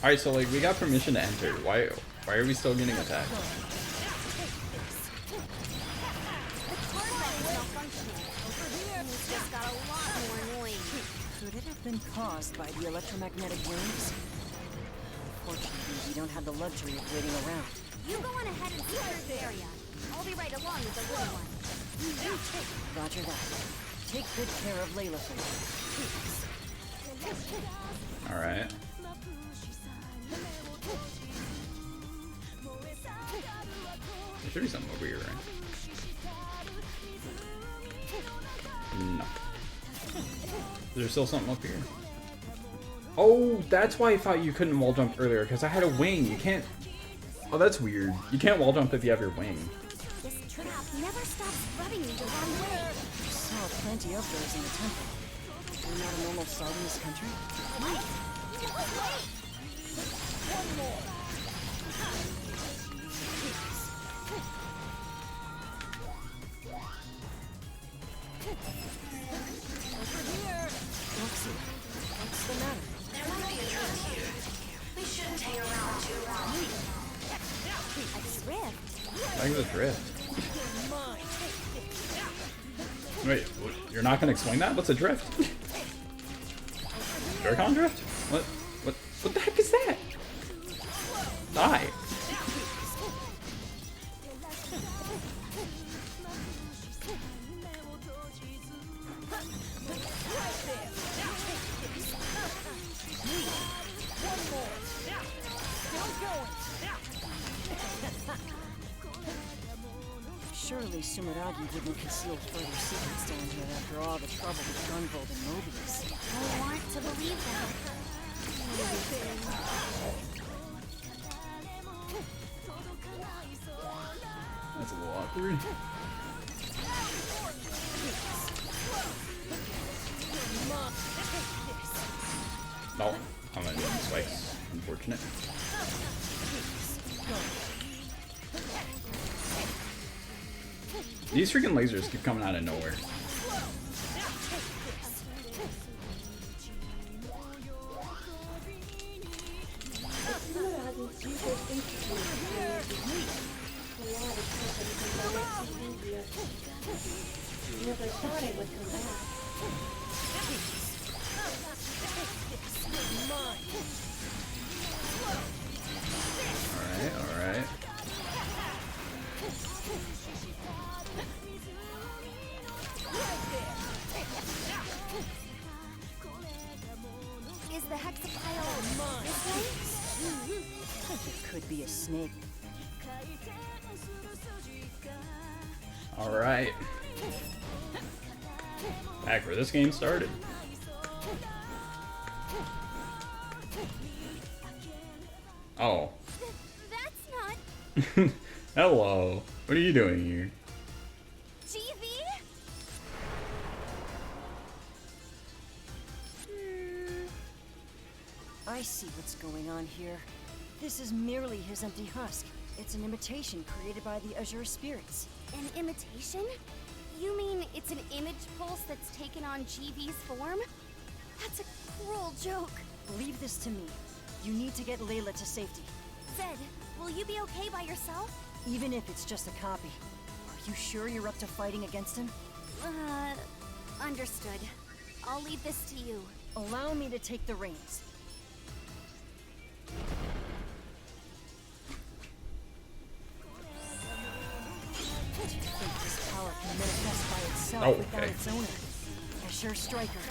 Alright, so like we got permission to enter. Why are we still getting attacked? The turbine is malfunctioning. And it's just got a lot more annoying. Could it have been caused by the electromagnetic waves? Unfortunately, we don't have the luxury of waiting around. You go on ahead and secure the area. I'll be right along with the little one. Roger that. Take good care of Layla for me. Alright. There should be something over here, right? No. Is there still something up here? Oh, that's why I thought you couldn't wall jump earlier, because I had a wing. You can't... Oh, that's weird. You can't wall jump if you have your wing. This trap never stops rubbing me the wrong way. I saw plenty of those in the temple. We're not a normal sight in this country. Wait! One more! Over here! Roxy, what's the matter? There might be a drift here. We shouldn't hang around too long. A drift? I think it's a drift. Wait, you're not gonna explain that? What's a drift? Joy-Con drift? What the heck is that? Die. Surely Sumeragi didn't conceal further secrets down here after all the trouble with Gunvold and Mobius. I want to believe that. That's a little awkward. No, I'm gonna need spikes. Unfortunate. These freaking lasers keep coming out of nowhere. Never thought it would come back. Alright. Is the hexapile this way? It could be a snake. Alright. Back where this game started. Oh. That's not Hello. What are you doing here? GV? I see what's going on here. This is merely his empty husk. It's an imitation created by the Azure Spirits. An imitation? You mean it's an image pulse that's taken on GV's form? That's a cruel joke. Leave this to me. You need to get Layla to safety. Zed, will you be okay by yourself? Even if it's just a copy. Are you sure you're up to fighting against him? Understood. I'll leave this to you. Allow me to take the reins. Do you think this power can manifest by itself without its owner? Azure Striker,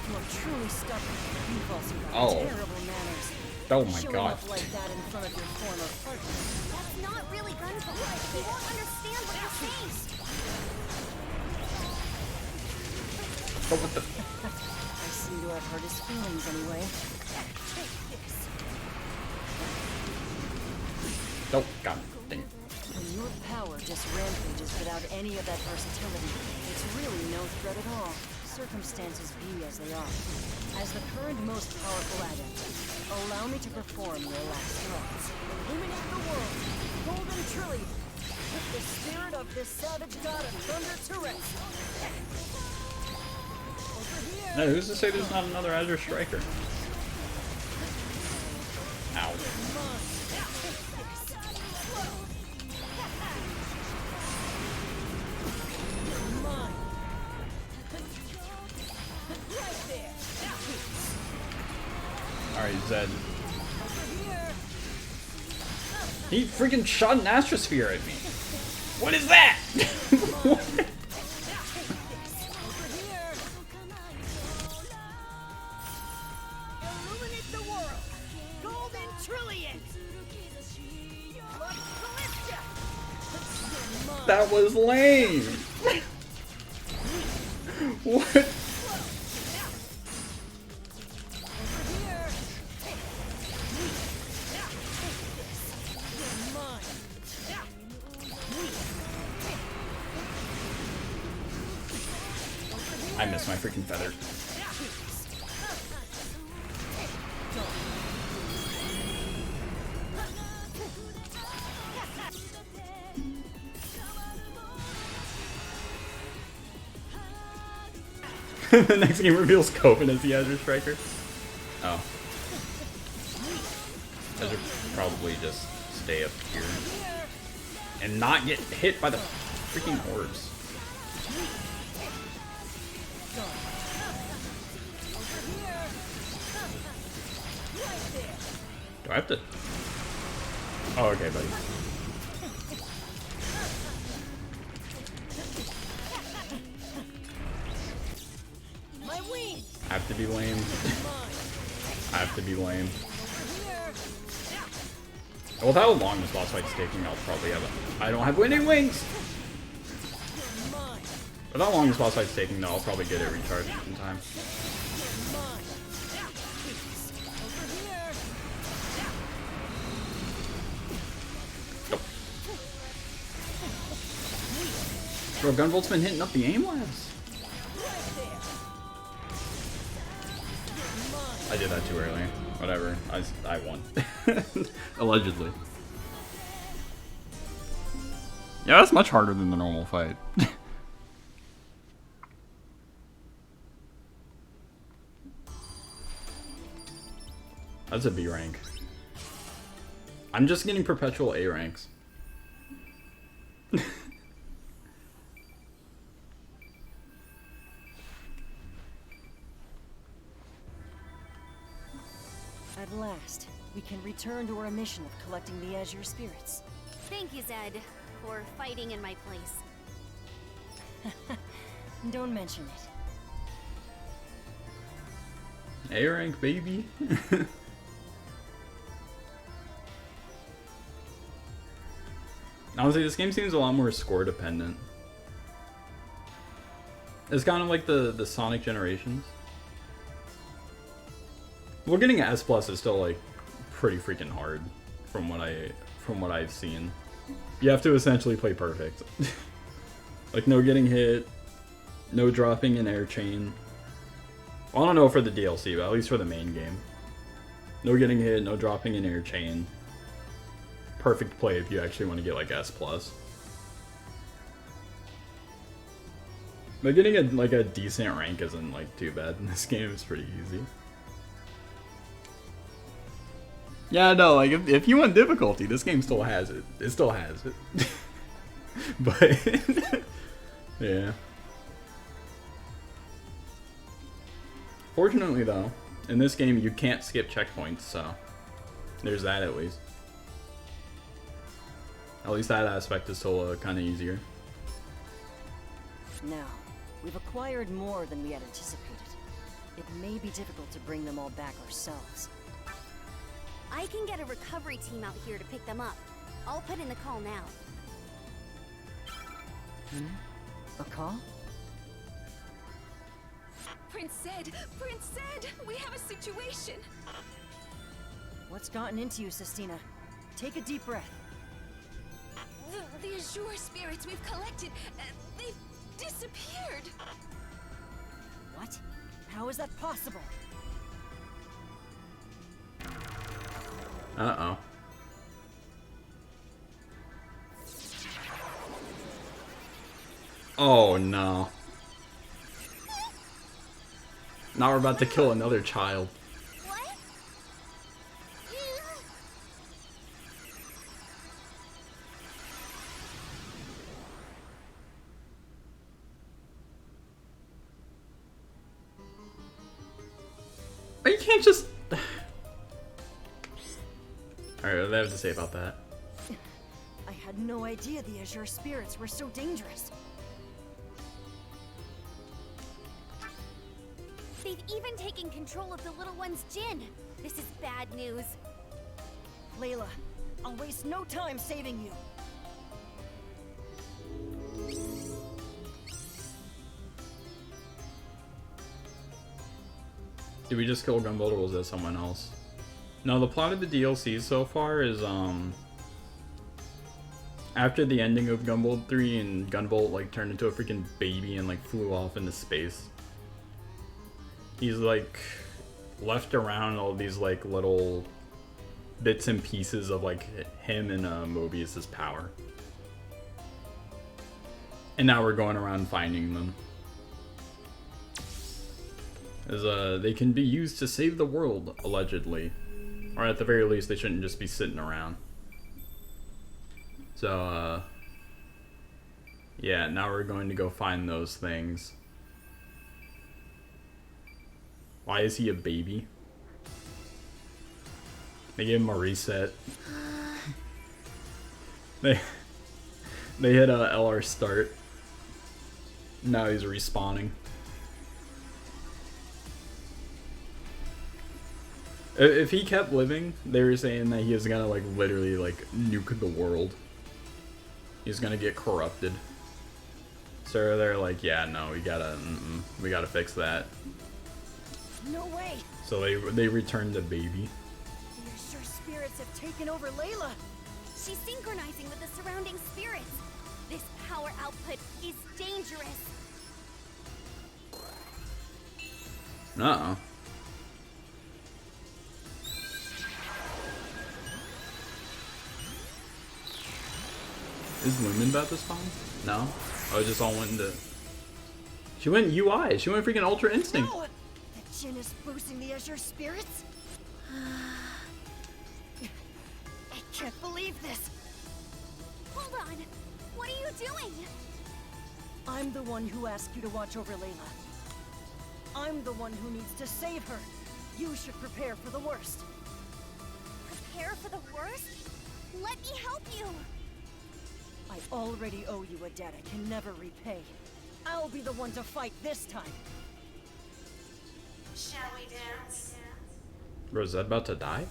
you are truly stubborn. You've also got terrible manners. Oh my Showing god. up like that in front of your former partner. That's not really Gunvold. He won't understand what you're saying. But what the? I seem to have hurt his feelings anyway. Oh, god dang it. When your power just rampages without any of that versatility, it's really no threat at all. Circumstances be as they are. As the current most powerful adept, allow me to perform your last rites. Illuminate the world, golden trillium. Put the spirit of this savage god of thunder to rest. Over here. No, who's to say there's not another Azure Striker? Ow. Alright, Zed. He freaking shot an astrosphere at me. What is that? Illuminate the world. Golden trillion. That was lame. What? I missed my freaking feather. The next game reveals Copen as the Azure Striker. Oh. I should probably just stay up here and not get hit by the freaking orbs. Do I have to? Oh, okay, buddy. I have to be lame. I have to be lame. With how long this boss fight's taking, I'll probably have I don't have winning wings! With how long this boss fight's taking, though, I'll probably get it recharged in time. Bro, Gunvolt's been hitting up the aim labs. I did that too early. Whatever. I won. Allegedly. Yeah, that's much harder than the normal fight. That's a B rank. I'm just getting perpetual A ranks. At last, we can return to our mission of collecting the Azure Spirits. Thank you, Zed, for fighting in my place. Don't mention it. A rank, baby. Honestly, this game seems a lot more score dependent. It's kind of like the Sonic Generations. Well, getting an S+ is still like pretty freaking hard from what I've seen. You have to essentially play perfect. Like no getting hit, no dropping an air chain. Well, I don't know for the DLC, but at least for the main game. No getting hit, no dropping an air chain. Perfect play if you actually want to get like S+. But getting a decent rank isn't like too bad in this game. It's pretty easy. Yeah, no, like if you want difficulty, this game still has it. It still has it. But yeah. Fortunately though, in this game you can't skip checkpoints, so there's that at least. At least that aspect is still kind of easier. Now, we've acquired more than we had anticipated. It may be difficult to bring them all back ourselves. I can get a recovery team out here to pick them up. I'll put in the call now. A call? Prince Zed! Prince Zed! We have a situation! What's gotten into you, Sistina? Take a deep breath. The Azure spirits we've collected, they've disappeared! What? How is that possible? Uh-oh. Oh no. Now we're about to kill another child. But you can't just... Alright, what do I have to say about that? had no idea the Azure spirits were so dangerous. They've even taken control of the little one's Jin. This is bad news. Layla, I'll waste no time saving you. Did we just kill Gunvolt or was that someone else? No, the plot of the DLC so far is, after the ending of Gunvolt 3 and Gunvolt, like, turned into a freaking baby and, like, flew off into space. He's, like, left around all these, like, little bits and pieces of, like, him and, Mobius's power. And now we're going around finding them. As, they can be used to save the world, allegedly. Or at the very least, they shouldn't just be sitting around. So, yeah, now we're going to go find those things. Why is he a baby? They gave him a reset. They hit a LR start. Now he's respawning. If he kept living, they were saying that he was gonna, like, literally, like, nuke the world. He's gonna get corrupted. So they're like, yeah, no, we gotta fix that. No way! So they returned the baby. The Azure spirits have taken over Layla! She's synchronizing with the surrounding spirits. This power output is dangerous. Uh-oh. Is Lumen about to spawn? No? Oh, it just all went into... She went UI. She went freaking Ultra Instinct. No! The Jin is boosting the Azure spirits? I can't believe this! Hold on! What are you doing? I'm the one who asked you to watch over Layla. I'm the one who needs to save her. You should prepare for the worst. Prepare for the worst? Let me help you! I already owe you a debt I can never repay. I'll be the one to fight this time. Shall we dance? Bro, is that about to die?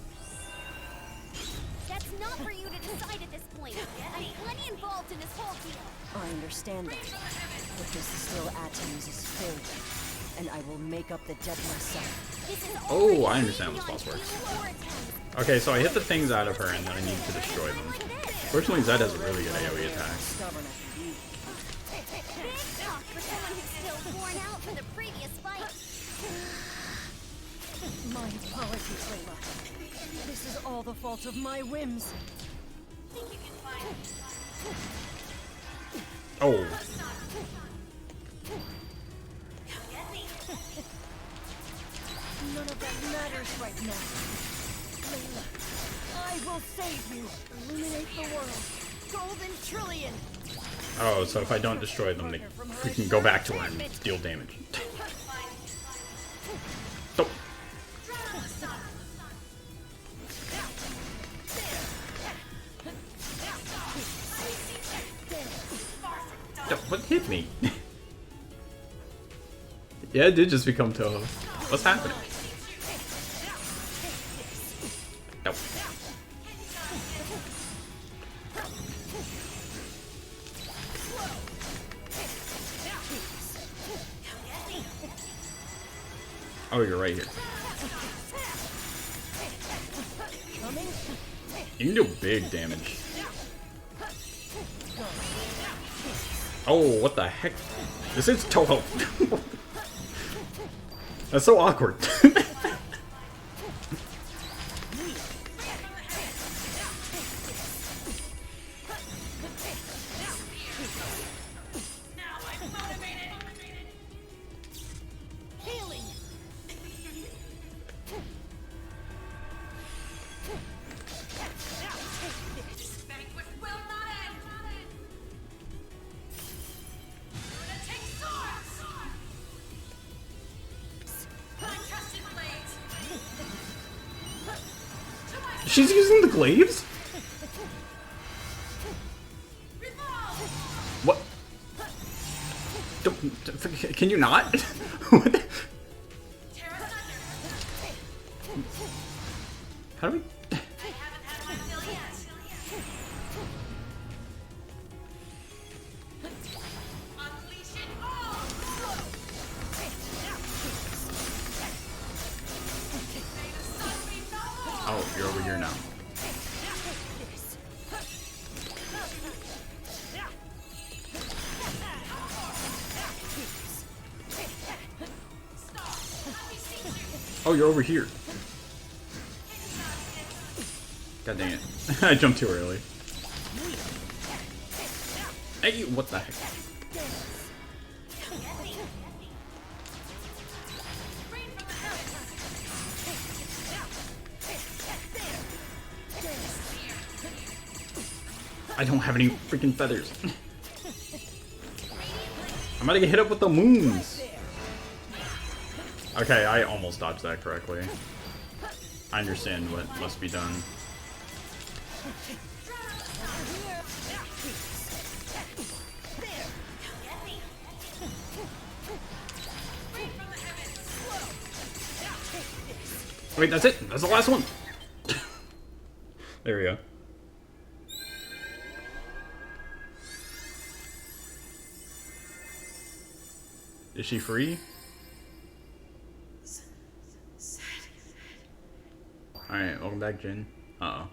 That's not for you to decide at this point. I'm plenty involved in this whole deal. I understand that. But this is still Atom's failure. And I will make up the debt myself. Oh, I understand how this boss works. Okay, so I hit the things out of her and then I need to destroy them. Fortunately, Zed has a really good AoE attack. Big talk for someone who's still worn out from the previous fight. My apologies, Layla. This is all the fault of my whims. Think you can find Oh. None of that matters right now. Layla, I will save you. Illuminate the world. Golden Trillion. Oh, so if I don't destroy them, we can go back to her and deal damage. Oh. What hit me? Yeah, it did just become Toho. What's happening? Nope. Oh, you're right here. You can do big damage. Oh, what the heck? This is Toho. That's so awkward. She's using the glaives? Can you not? What the- How do we? Oh, you're over here now. Oh, you're over here. God dang it. I jumped too early. Hey, what the heck? I don't have any freaking feathers. I'm about to get hit up with the moons. Okay, I almost dodged that correctly. I understand what must be done. Wait, that's it? That's the last one? There we go. Is she free? Alright, welcome back, Jin. Uh-oh.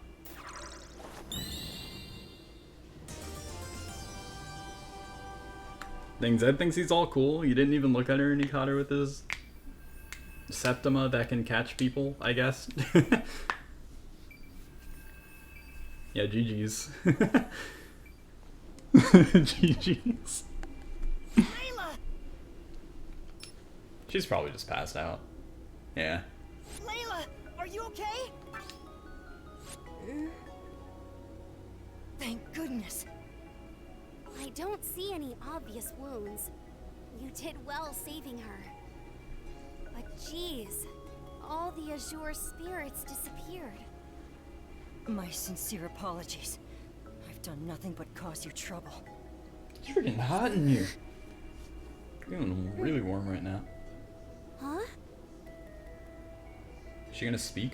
Dang, Zed thinks he's all cool. You didn't even look at her and he caught her with his Septima that can catch people, I guess. Yeah, GG's. GG's. She's probably just passed out. Yeah. Layla, are you okay? Thank goodness. I don't see any obvious wounds. You did well saving her. But geez, all the Azure spirits disappeared. My sincere apologies. I've done nothing but cause you trouble. It's freaking hot in here. It's getting really warm right now. Huh? Is she gonna speak?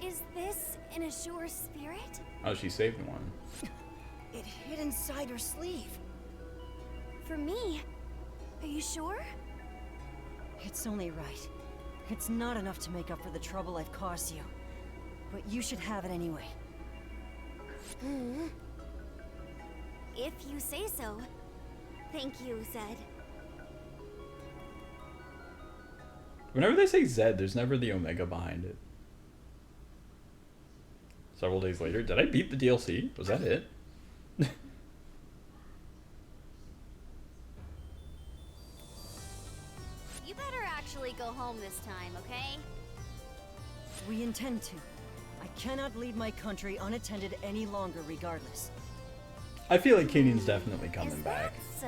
Is this an Azure spirit? Oh, she saved one. It hid inside her sleeve. For me? Are you sure? It's only right. It's not enough to make up for the trouble I've caused you. But you should have it anyway. If you say so. Thank you, Zed. Whenever they say Zed, there's never the Omega behind it. Several days later. Did I beat the DLC? Was that it? You better actually go home this time, okay? We intend to. I cannot leave my country unattended any longer regardless. I feel like Keating's definitely coming back. So,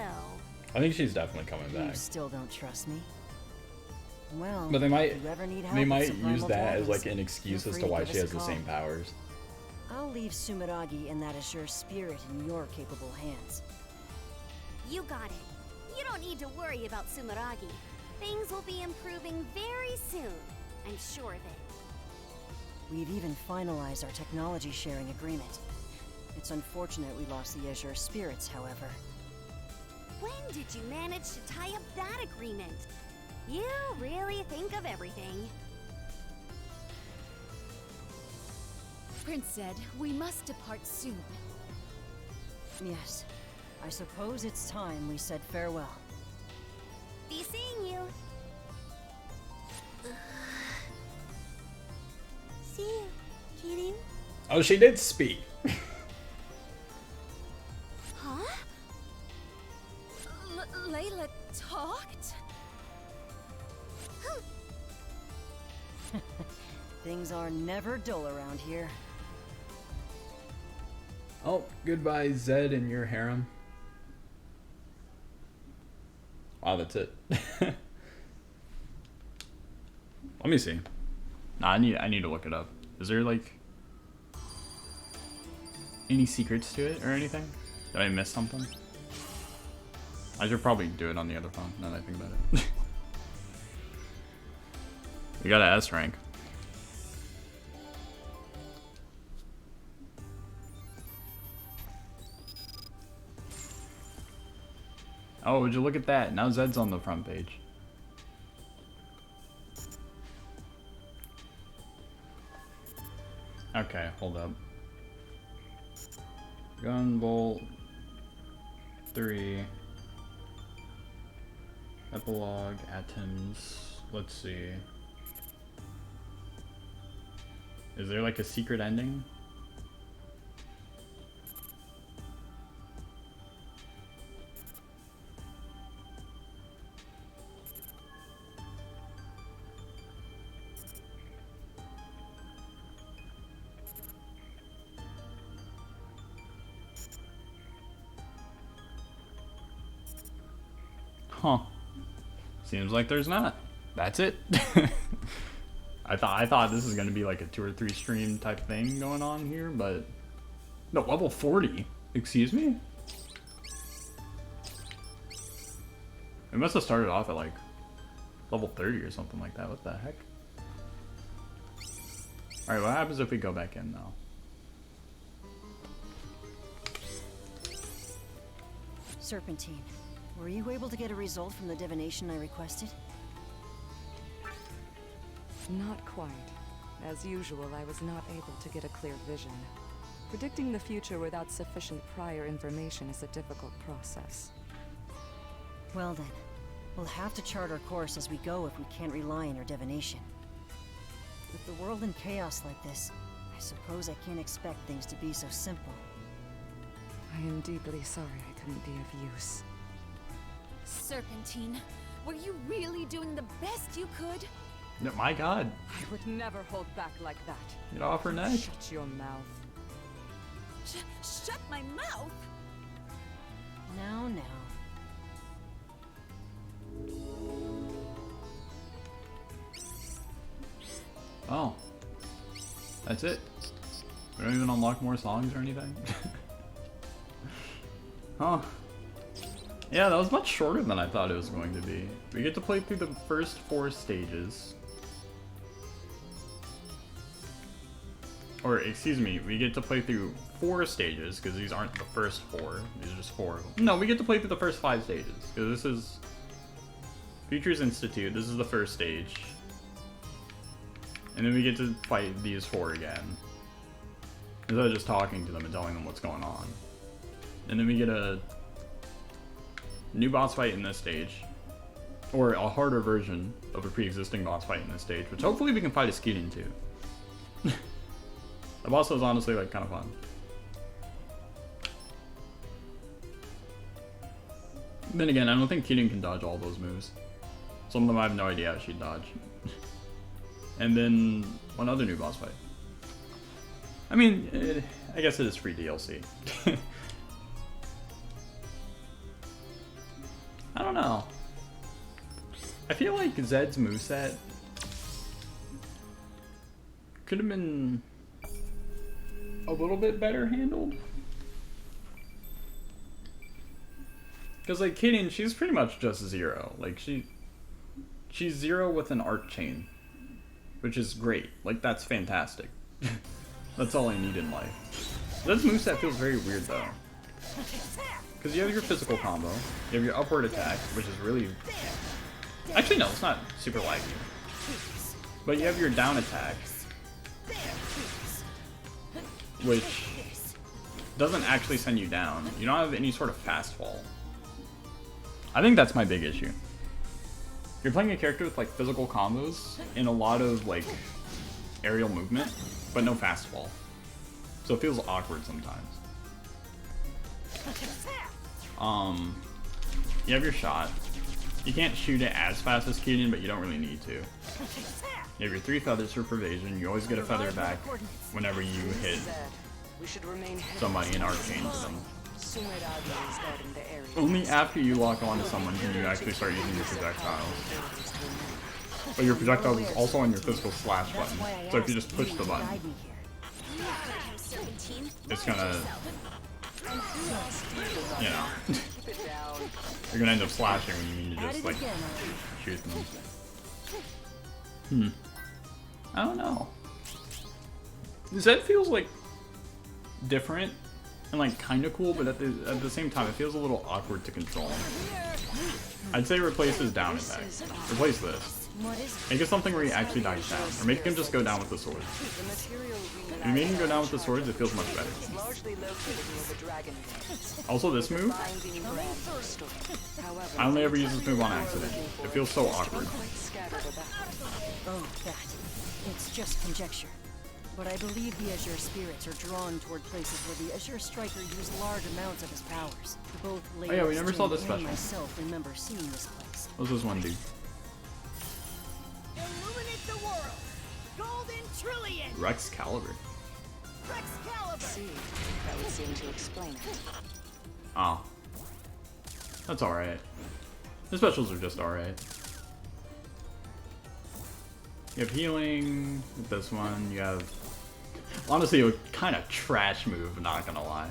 I think she's definitely coming You back. still don't trust me? Well, But they might if you ever need help they with might some use primal that as dragons, like an excuse feel as free to why give she us a has the call. same powers. I'll leave Sumeragi and that Azure spirit in your capable hands. you got it. You don't need to worry about Sumeragi. Things will be improving very soon. I'm sure of it. We've even finalized our technology sharing agreement. It's unfortunate we lost the Azure spirits, however. When did you manage to tie up that agreement? You really think of everything. Prince Zed, we must depart soon. Yes. I suppose it's time we said farewell. Be seeing you. See you, Kirin. Oh, she did speak. Huh? Layla talked? Things are never dull around here. Oh, goodbye, Zed and your harem. Wow, that's it. Let me see. Nah, I need to look it up. Is there like any secrets to it or anything? Did I miss something? I should probably do it on the other phone, now that I think about it. You got an S rank. Oh, would you look at that? Now Zed's on the front page. Okay, hold up. Gunvolt 3. Epilogue, Atoms. Let's see. Is there like a secret ending? Huh. Seems like there's not. That's it. I thought this is gonna be like a 2 or 3 stream type thing going on here, but no, level 40. Excuse me? It must have started off at like level 30 or something like that. What the heck? Alright, what happens if we go back in now? Serpentine, were you able to get a result from the divination I requested? Not quite. As usual, I was not able to get a clear vision. Predicting the future without sufficient prior information is a difficult process. Well then, we'll have to chart our course as we go if we can't rely on your divination. With the world in chaos like this, I suppose I can't expect things to be so simple. I am deeply sorry I couldn't be of use. Serpentine, were you really doing the best you could? No, my god. I would never hold back like that. Get off her neck. Shut your mouth. Shut my mouth? Now. Oh. That's it? We don't even unlock more songs or anything? Huh. Yeah, that was much shorter than I thought it was going to be. We get to play through the first 4 stages. Or, excuse me, we get to play through 4 stages, because these aren't the first 4. These are just 4 of them. No, we get to play through the first 5 stages, because this is Futures Institute. This is the first stage. And then we get to fight these 4 again. Instead of just talking to them and telling them what's going on. And then we get a new boss fight in this stage. Or a harder version of a pre-existing boss fight in this stage, which hopefully we can fight Escudin too. The boss was honestly like kind of fun. Then again, I don't think Keating can dodge all those moves. Some of them I have no idea how she'd dodge. And then one other new boss fight. I mean, I guess it is free DLC. I don't know. I feel like Zed's moveset could have been a little bit better handled. Because like Keating, she's pretty much just Zero. Like she's Zero with an arc chain, which is great. Like that's fantastic. That's all I need in life. Zed's moveset feels very weird though. Because you have your physical combo, you have your upward attack, which is really... Actually no, it's not super laggy. But you have your down attack, which doesn't actually send you down. You don't have any sort of fast fall. I think that's my big issue. You're playing a character with like physical combos and a lot of like aerial movement, but no fast fall. So it feels awkward sometimes. You have your shot. You can't shoot it as fast as Keating, but you don't really need to. You have your 3 feathers for Pervasion. You always get a feather back whenever you hit somebody and arcane them. Only after you lock onto someone can you actually start using your projectiles. But your projectile is also on your physical slash button. So if you just push the button, it's gonna, you know. it down. You're gonna end up slashing when you mean to just like shoot them. I don't know. Zed feels like different and like kind of cool, but at the same time, it feels a little awkward to control. I'd say replace his down attack. Replace this. Make it something where he actually dies down, or make him just go down with the swords. If you make him go down with the swords, it feels much better. Also, this move, I only ever use this move on accident. It feels so awkward. Oh, that. It's just conjecture. But I believe the Azure spirits are drawn toward places where the Azure Striker used large amounts of his powers. Both Oh yeah, we never saw this and special. myself remember seeing this place. What was this one dude? Illuminate the world! Golden Trillion! Rex Caliber. Rex Caliber! See, that would seem to explain it. Oh. That's alright. The specials are just alright. You have healing with this one, you have... Honestly, a kind of trash move, not gonna lie.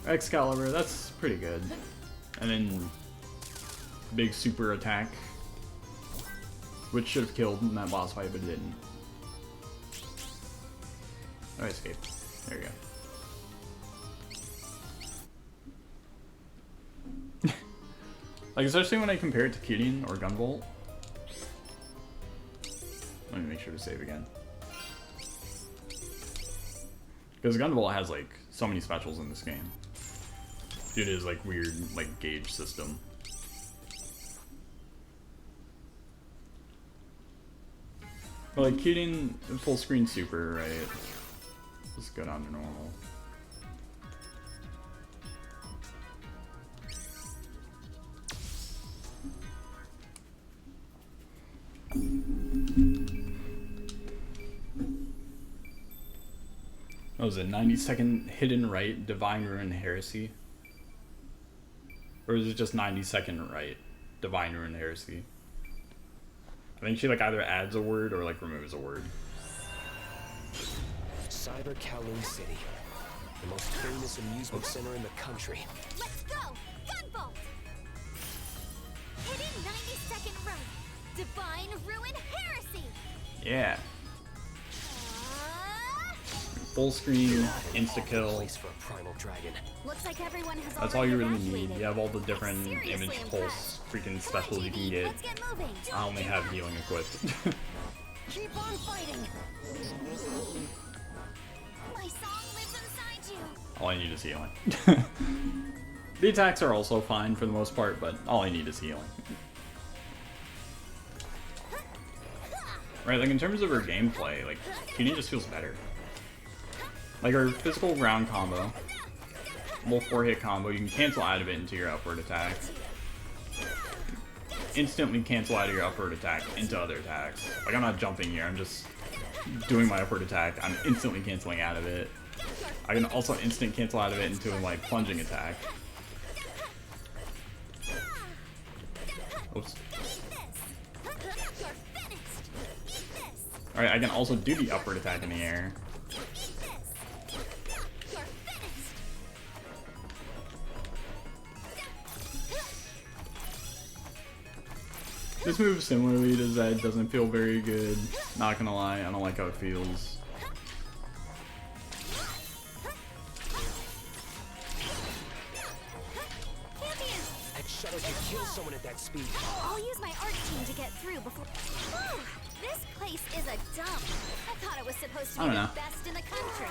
Excalibur, that's pretty good. And then... Big super attack. Which should have killed in that boss fight, but it didn't. Oh, I escaped. There you go. Like, especially when I compare it to Kirin or Gunvolt. Let me make sure to save again. Because Gunvolt has, like, so many specials in this game. Due to his, like, weird, like, gauge system. But, like, Kirin, full screen super, right? Let's go down to normal. What was it? 90-second hidden right, Divine Ruin Heresy? Or is it just 90-second right, Divine Ruin Heresy? I think she like either adds a word or like removes a word. Cyber Kowloon City, the most famous amusement center in the country. Let's go! Gunvolt! Hidden 90-second right, Divine Ruin Heresy! Yeah. Full screen, insta kill. Looks like everyone has That's all you really evacuated. need. You have all the different image pulse freaking specials you can get. Let's get moving. I only have healing equipped. Keep on fighting. My song lives inside you. All I need is healing. The attacks are also fine for the most part, but all I need is healing. Right, like in terms of her gameplay, like Kirin just feels better. Like her physical ground combo, full 4-hit combo, you can cancel out of it into your upward attack. Instantly cancel out of your upward attack into other attacks. Like I'm not jumping here, I'm just doing my upward attack. I'm instantly canceling out of it. I can also instant cancel out of it into like plunging attack. Oops. Alright, I can also do the upward attack in the air. This move, similarly to Zed, doesn't feel very good. Not gonna lie, I don't like how it feels. Shadow can kill someone at that speed. I'll use my art team to get through before... Whew, this place is a dump. I thought it was supposed to I be don't the know. best in the country.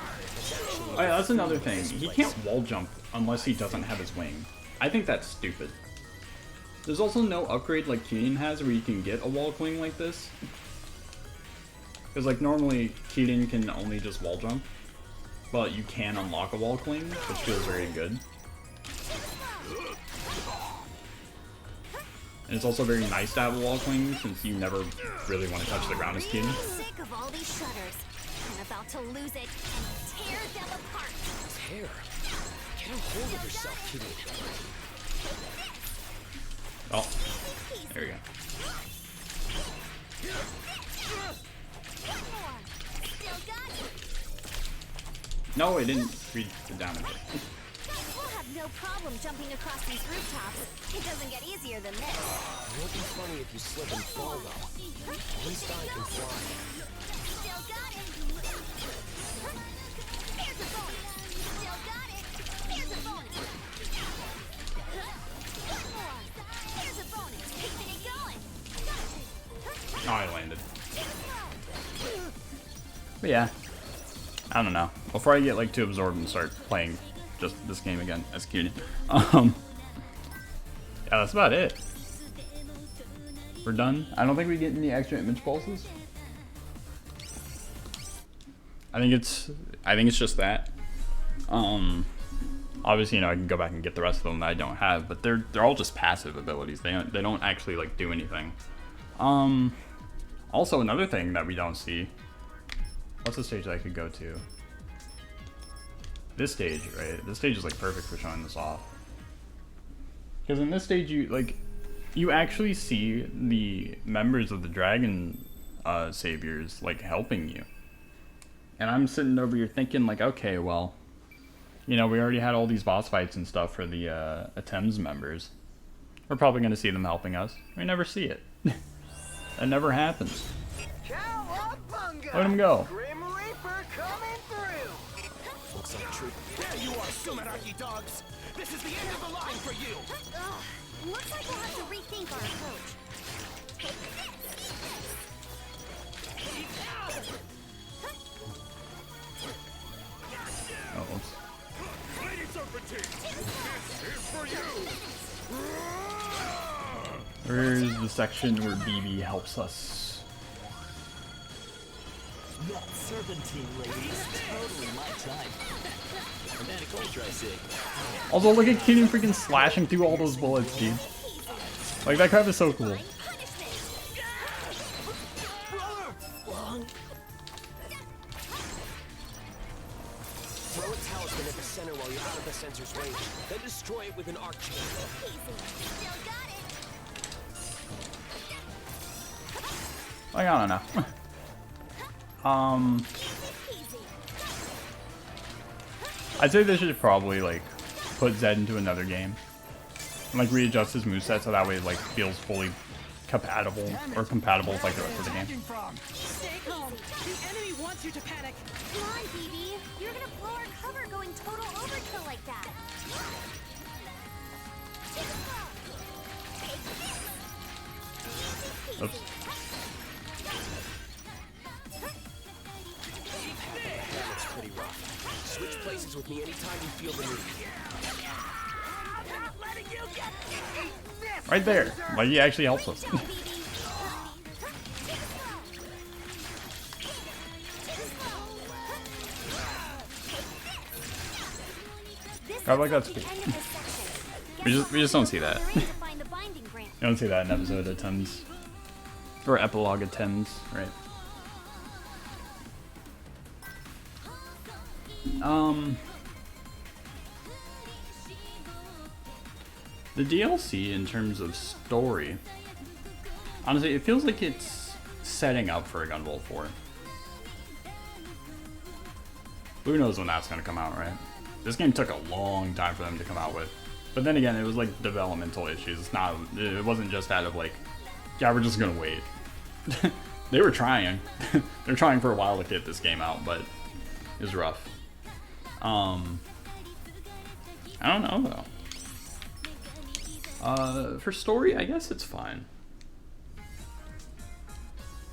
Oh yeah, that's another thing. He can't wall jump unless he doesn't have his wing. I think that's stupid. There's also no upgrade like Kirin has where you can get a wall cling like this. Because like normally Kirin can only just wall jump. But you can unlock a wall cling, which feels very good. And it's also very nice to have a wall cling since you never really want to touch the ground as Kirin. I'm sick of all these shutters. I'm about to lose it and tear them apart. Tear? Get a hold of yourself, Kirin. Oh, there we go. No, it didn't read the damage. We'll have No problem jumping across these rooftops. It doesn't get easier than this. It would be funny if you slip and fall, though. At least I can fly. Still got it. Here's a bonus. Still got it. Here's a bonus. One more. Here's a bonus. Keeping it going. Oh, I landed. But yeah, I don't know. Before I get like too absorbed and start playing just this game again, executed. Yeah, that's about it. We're done. I don't think we get any extra image pulses. I think it's just that. Obviously, you know, I can go back and get the rest of them that I don't have, but they're all just passive abilities. They don't actually like do anything. Also, another thing that we don't see. What's the stage that I could go to? This stage, right? This stage is like perfect for showing this off. Because in this stage, you actually see the members of the Dragon Saviors like helping you. And I'm sitting over here thinking like, okay, well, you know, we already had all these boss fights and stuff for the Atems members. We're probably going to see them helping us. We never see it. That never happens. Let him go. Grim Reaper coming through. Looks like true. There you are, Sumeragi dogs. This is the end of the line for you. Ugh, looks like we'll have to rethink our approach. Take Oh, oops. Lady Serpentine, this is for you. Where's the section where BB helps us? That serpentine lady is totally my type. Romantic ultra, I see. Also, look at Keating freaking slashing through all those bullets, dude. Like, that crap is so cool. Throw a talisman at the center while you're out of the sensor's range. Then destroy it with an arc chain. Like, I don't know. I'd say they should probably like put Zed into another game and like readjust his moveset so that way it like feels fully compatible with like the rest of the game. Stay calm. The enemy wants you to panic. Come on, BB. You're gonna blow our cover going total overkill like that. Oops. That's pretty rough. Switch places with me anytime you feel the need. Right there. Like, he actually helps us. I like that's cool. we just don't see that. You don't see that in episode of Thames. Or epilogue of Thames, right? The DLC in terms of story, honestly, it feels like it's setting up for a Gunvolt 4. Who knows when that's gonna come out, right? This game took a long time for them to come out with. But then again, it was like developmental issues. It wasn't just out of like, yeah, we're just gonna wait. They were trying. They're trying for a while to get this game out, but it was rough. I don't know though. For story, I guess it's fine.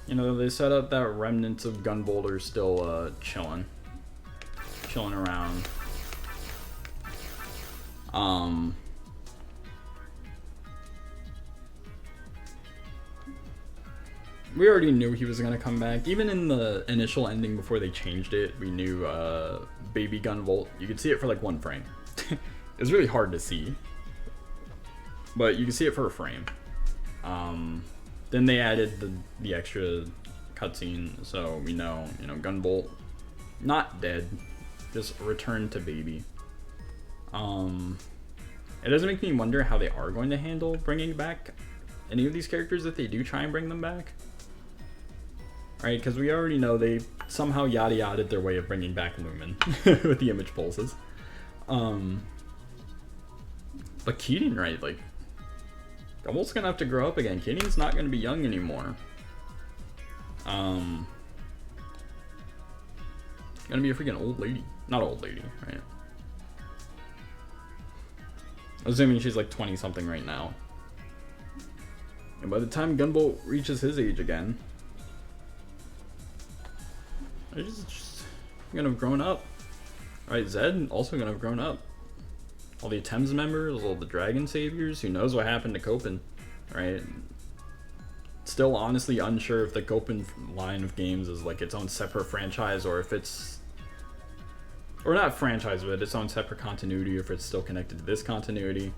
You know, they set up that remnants of Gunvolt are still chilling around. We already knew he was gonna come back. Even in the initial ending before they changed it, we knew baby Gunvolt. You could see it for like 1 frame. It's really hard to see, but you can see it for a frame. Then they added the extra cutscene, so we know, you know, Gunvolt not dead, just returned to baby. It doesn't make me wonder how they are going to handle bringing back any of these characters if they do try and bring them back. Right, because we already know they somehow yada-yada'd their way of bringing back Lumen with the image pulses. But Keating, right? Like, Gunvolt's gonna have to grow up again. Keating's not gonna be young anymore. Gonna be a freaking old lady. Not old lady, right? Assuming she's like 20 something right now. And by the time Gunvolt reaches his age again, he's just gonna have grown up. Right, Zed also gonna have grown up. All the Thames members, all the Dragon Saviors, who knows what happened to Copen, right? Still honestly unsure if the Copen line of games is like its own separate franchise or if it's... Or not franchise, but its own separate continuity, or if it's still connected to this continuity.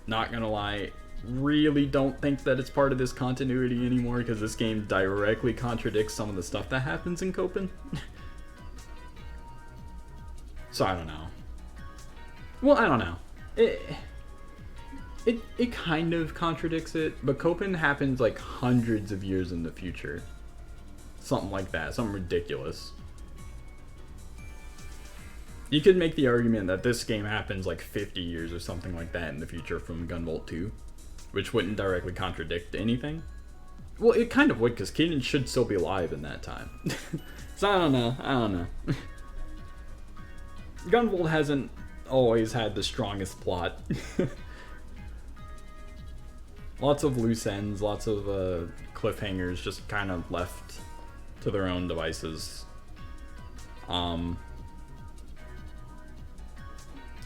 Not gonna lie, really don't think that it's part of this continuity anymore, because this game directly contradicts some of the stuff that happens in Copen. So I don't know. Well, I don't know. It kind of contradicts it, but Copen happens like hundreds of years in the future. Something like that, something ridiculous. You could make the argument that this game happens like 50 years or something like that in the future from Gunvolt 2, which wouldn't directly contradict anything. Well, it kind of would, because Keating should still be alive in that time. So I don't know. Gunvolt hasn't always had the strongest plot. Lots of loose ends, lots of cliffhangers just kind of left to their own devices.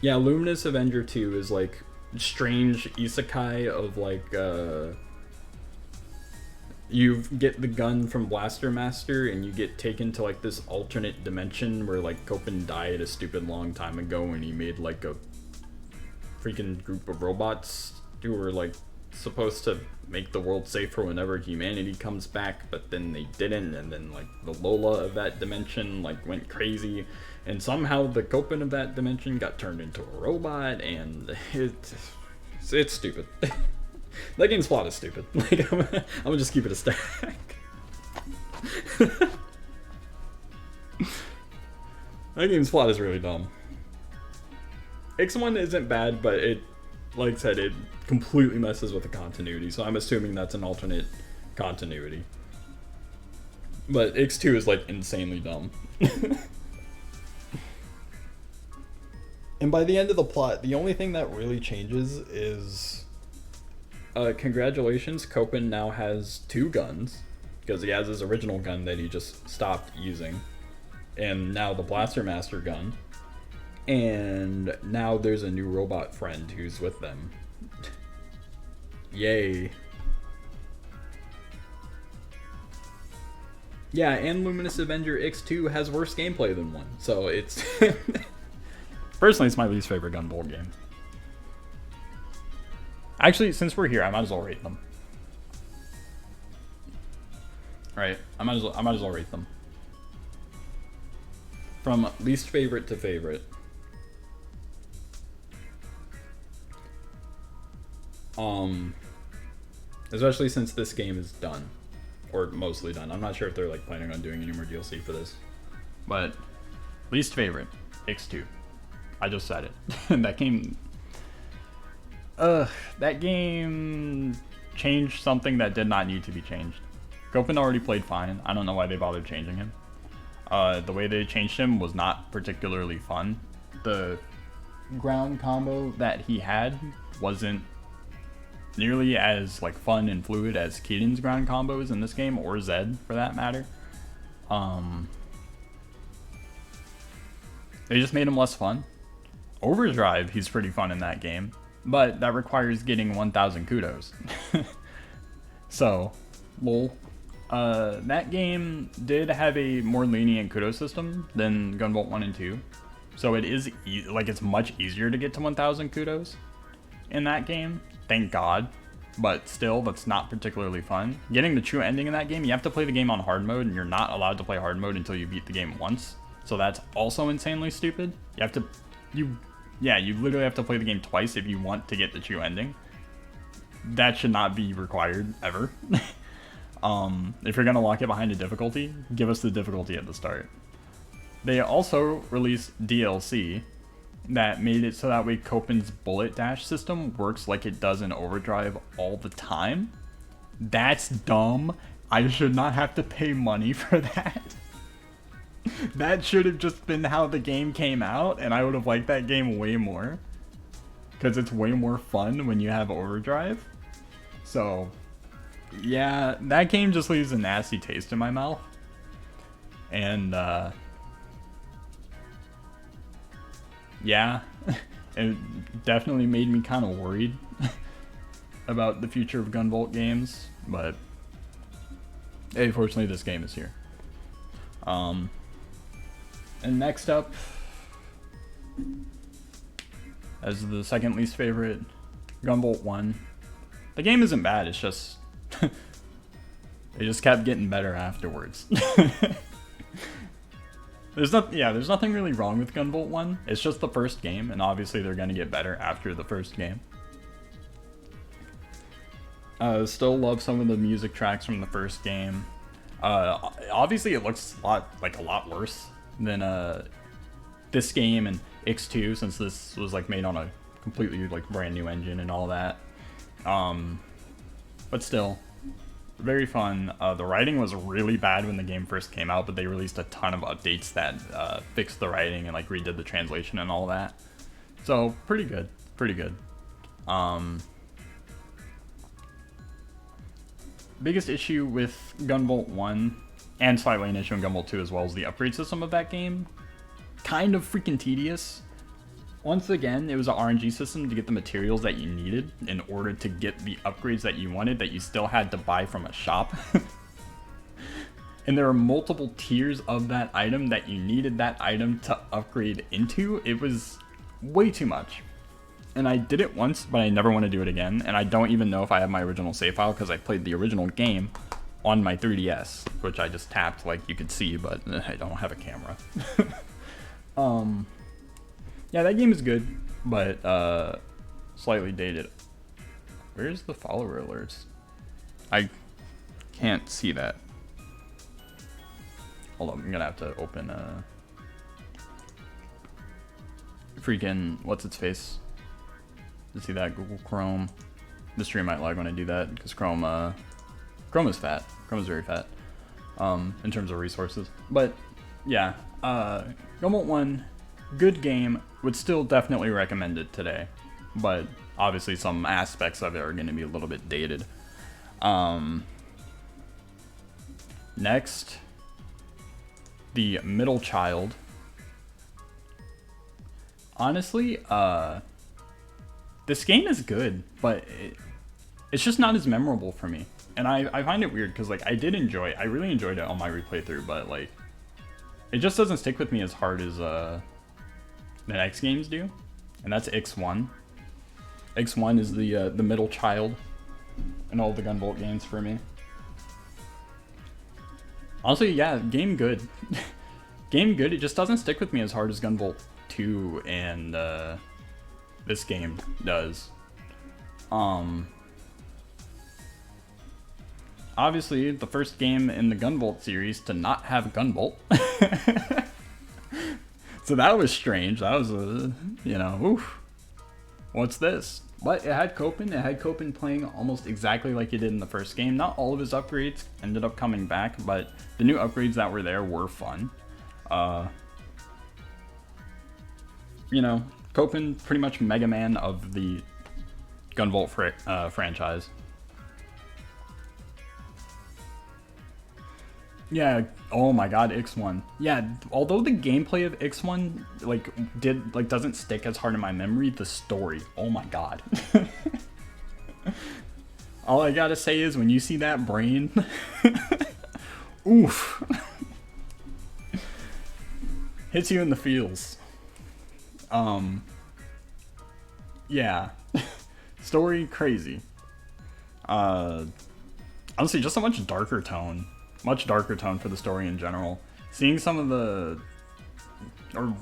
Yeah, Luminous Avenger 2 is like strange isekai of like you get the gun from Blaster Master and you get taken to like this alternate dimension where like Copen died a stupid long time ago and he made like a freaking group of robots who were like supposed to make the world safer whenever humanity comes back, but then they didn't, and then like the Lola of that dimension like went crazy, and somehow the Copen of that dimension got turned into a robot, and it's stupid. That game's plot is stupid. Like I'm gonna just keep it a stack. That game's plot is really dumb. X1 isn't bad, but it, like I said, it completely messes with the continuity, so I'm assuming that's an alternate continuity. But X2 is like insanely dumb. And by the end of the plot, the only thing that really changes is congratulations, Copen now has 2 guns, because he has his original gun that he just stopped using, and now the Blaster Master gun, and now there's a new robot friend who's with them. Yay. Yeah, and Luminous Avenger X2 has worse gameplay than 1, so it's... Personally, it's my least favorite Gunvolt game. Actually, since we're here, I might as well rate them. Alright, I might as well rate them. From least favorite to favorite. Especially since this game is done. Or mostly done. I'm not sure if they're like planning on doing any more DLC for this. But least favorite, X2. I just said it. That game changed something that did not need to be changed. Copen already played fine. I don't know why they bothered changing him. The way they changed him was not particularly fun. The ground combo that he had wasn't nearly as like fun and fluid as Keating's ground combos in this game, or Zed for that matter. They just made him less fun. Overdrive, he's pretty fun in that game, but that requires getting 1,000 kudos. So, lol. That game did have a more lenient kudo system than Gunvolt 1 and 2. So it is, it's much easier to get to 1,000 kudos in that game. Thank God. But still, that's not particularly fun. Getting the true ending in that game, you have to play the game on hard mode, and you're not allowed to play hard mode until you beat the game once. So that's also insanely stupid. You have to, you literally have to play the game twice if you want to get the true ending. That should not be required, ever. If you're gonna lock it behind a difficulty, give us the difficulty at the start. They also released DLC. that made it so that way Copen's bullet dash system works like it does in Overdrive all the time. That's dumb. I should not have to pay money for that. That should have just been how the game came out, and I would have liked that game way more. Because it's way more fun when you have Overdrive. So, yeah, that game just leaves a nasty taste in my mouth. And, yeah, it definitely made me kind of worried about the future of Gunvolt games, but hey, fortunately this game is here. And next up, as the second least favorite, Gunvolt 1. The game isn't bad, it's just they just kept getting better afterwards. There's nothing really wrong with Gunvolt 1. It's just the first game, and obviously they're gonna get better after the first game. Still love some of the music tracks from the first game. Obviously it looks a lot worse than this game and X2, since this was like made on a completely like brand new engine and all that. But still, very fun. The writing was really bad when the game first came out, but they released a ton of updates that fixed the writing and like redid the translation and all that. So pretty good, pretty good. Biggest issue with Gunvolt 1, and slightly an issue in Gunvolt 2 as well, is the upgrade system of that game. Kind of freaking tedious. Once again, it was an RNG system to get the materials that you needed in order to get the upgrades that you wanted that you still had to buy from a shop. And there are multiple tiers of that item that you needed that item to upgrade into. It was way too much. And I did it once, but I never want to do it again. And I don't even know if I have my original save file because I played the original game on my 3DS, which I just tapped like you could see, but I don't have a camera. Yeah, that game is good, but slightly dated. Where's the follower alerts? I can't see that. Hold on, I'm gonna have to open freaking what's its face to see that. Google Chrome. The stream might lag when I do that because Chrome is fat. Chrome is very fat in terms of resources. But yeah, Gunvolt 1, good game. Would still definitely recommend it today, but obviously some aspects of it are going to be a little bit dated. Next, the Middle Child. Honestly, this game is good, but it's just not as memorable for me. And I find it weird because like I really enjoyed it on my replay through, but like it just doesn't stick with me as hard as the next games do, and that's X1. X1 is the middle child in all the Gunvolt games for me. Honestly, yeah, game good. Game good, it just doesn't stick with me as hard as Gunvolt 2 and this game does. Obviously, the first game in the Gunvolt series to not have Gunvolt. So that was strange. That was you know, oof. What's this? But it had Copen. It had Copen playing almost exactly like he did in the first game. Not all of his upgrades ended up coming back, but the new upgrades that were there were fun. You know, Copen pretty much Mega Man of the Gunvolt franchise. Yeah, oh my god, X1. Yeah, although the gameplay of X1 doesn't stick as hard in my memory, the story, oh my god. All I gotta say is when you see that brain, oof. Hits you in the feels. Yeah. Story crazy. Honestly, just a much darker tone for the story in general. Seeing some of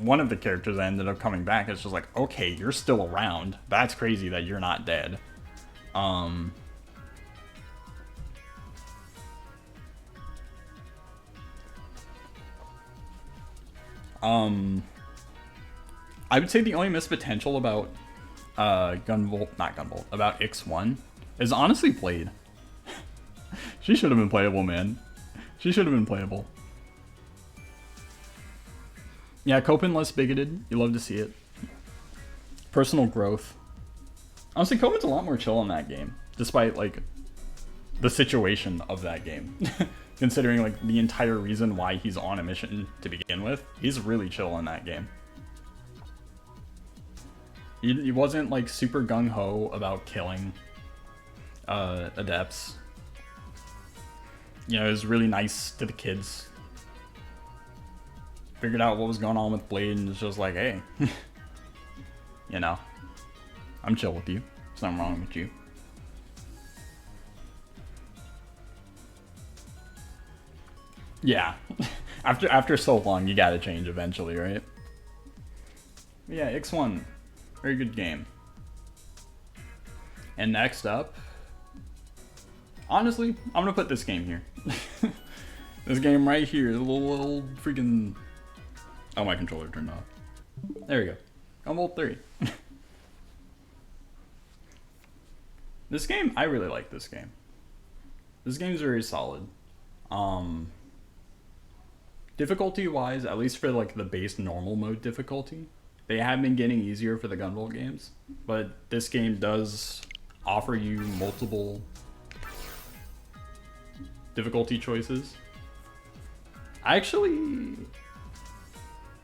one of the characters that ended up coming back, it's just like, okay, you're still around. That's crazy that you're not dead. I would say the only missed potential about about Ix1 is honestly Blade. She should have been playable, man. She should have been playable. Yeah, Copen less bigoted. You love to see it. Personal growth. Honestly, Copen's a lot more chill in that game, despite like the situation of that game. Considering like the entire reason why he's on a mission to begin with, he's really chill in that game. He wasn't like super gung-ho about killing adepts. You know, it was really nice to the kids. Figured out what was going on with Blade and was just like, hey, you know, I'm chill with you. There's nothing wrong with you. Yeah, after so long, you gotta change eventually, right? Yeah, Ix1, very good game. And next up, honestly, I'm gonna put this game here. This game right here, the little freaking... Oh, my controller turned off. There we go. Gunvolt 3. This game, I really like this game. This game's very solid. Difficulty-wise, at least for like the base normal mode difficulty, they have been getting easier for the Gunvolt games, but this game does offer you multiple difficulty choices. Actually,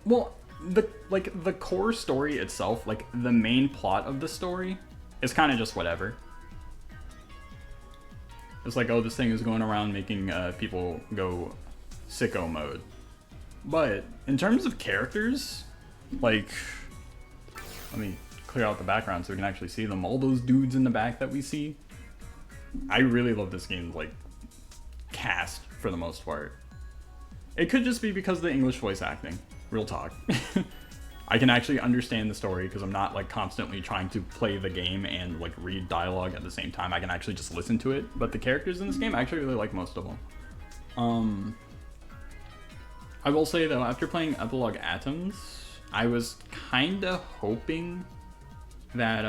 well, the core story itself, like the main plot of the story, is kind of just whatever. It's like, oh, this thing is going around making people go sicko mode. But in terms of characters, like, let me clear out the background so we can actually see them. All those dudes in the back that we see. I really love this game's like cast for the most part. It could just be because of the English voice acting. Real talk. I can actually understand the story because I'm not like constantly trying to play the game and like read dialogue at the same time. I can actually just listen to it. But the characters in this game, I actually really like most of them. I will say though, after playing Epilogue Atoms, I was kinda hoping that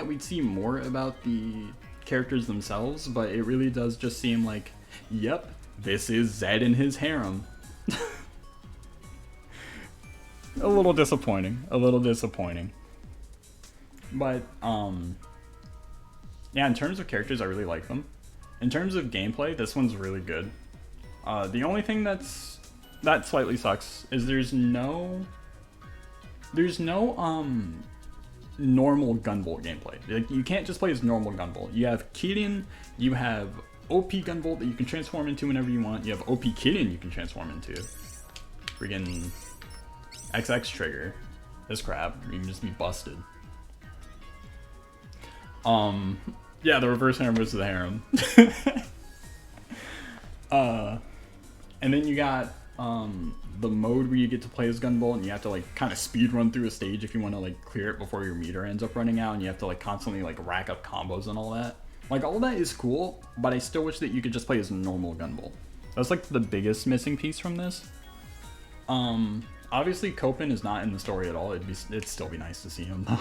we'd see more about the characters themselves, but it really does just seem like, yep, this is Zed and his harem. A little disappointing. But, yeah, in terms of characters, I really like them. In terms of gameplay, this one's really good. The only thing that slightly sucks is there's no normal Gunvolt gameplay. Like, you can't just play as normal Gunvolt. You have Kirin, you have OP Gunvolt that you can transform into whenever you want. You have OP Kirin you can transform into. Friggin' XX trigger. This crap. You can just be busted. Yeah, the reverse harem versus the harem. And then you got the mode where you get to play as Gunvolt and you have to like kind of speed run through a stage if you want to like clear it before your meter ends up running out, and you have to like constantly like rack up combos and all that. Like, all that is cool, but I still wish that you could just play as normal Gunvolt. That's like the biggest missing piece from this. Obviously Copen is not in the story at all. It'd still be nice to see him though.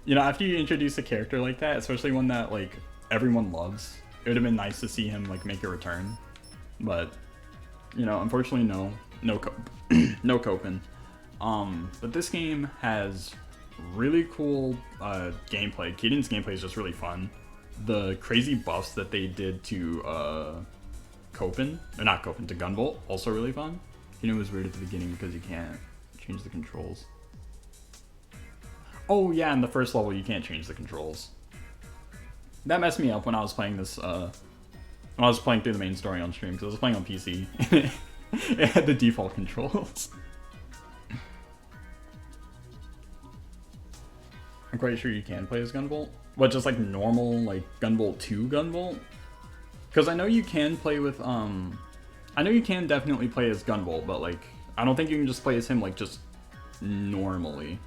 You know, after you introduce a character like that, especially one that like everyone loves, it would have been nice to see him like make a return. But, you know, unfortunately no Copen. But this game has really cool gameplay. Kirin's gameplay is just really fun. The crazy buffs that they did to Copen, or not Copen, to Gunvolt, also really fun. You know, it was weird at the beginning because you can't change the controls. Oh yeah, in the first level you can't change the controls. That messed me up when I was playing this, when I was playing through the main story on stream, because I was playing on PC. It had the default controls. I'm quite sure you can play as Gunvolt. What, just like normal, like Gunvolt 2 Gunvolt? Because I know you can play with, I know you can definitely play as Gunvolt, but like, I don't think you can just play as him like just normally.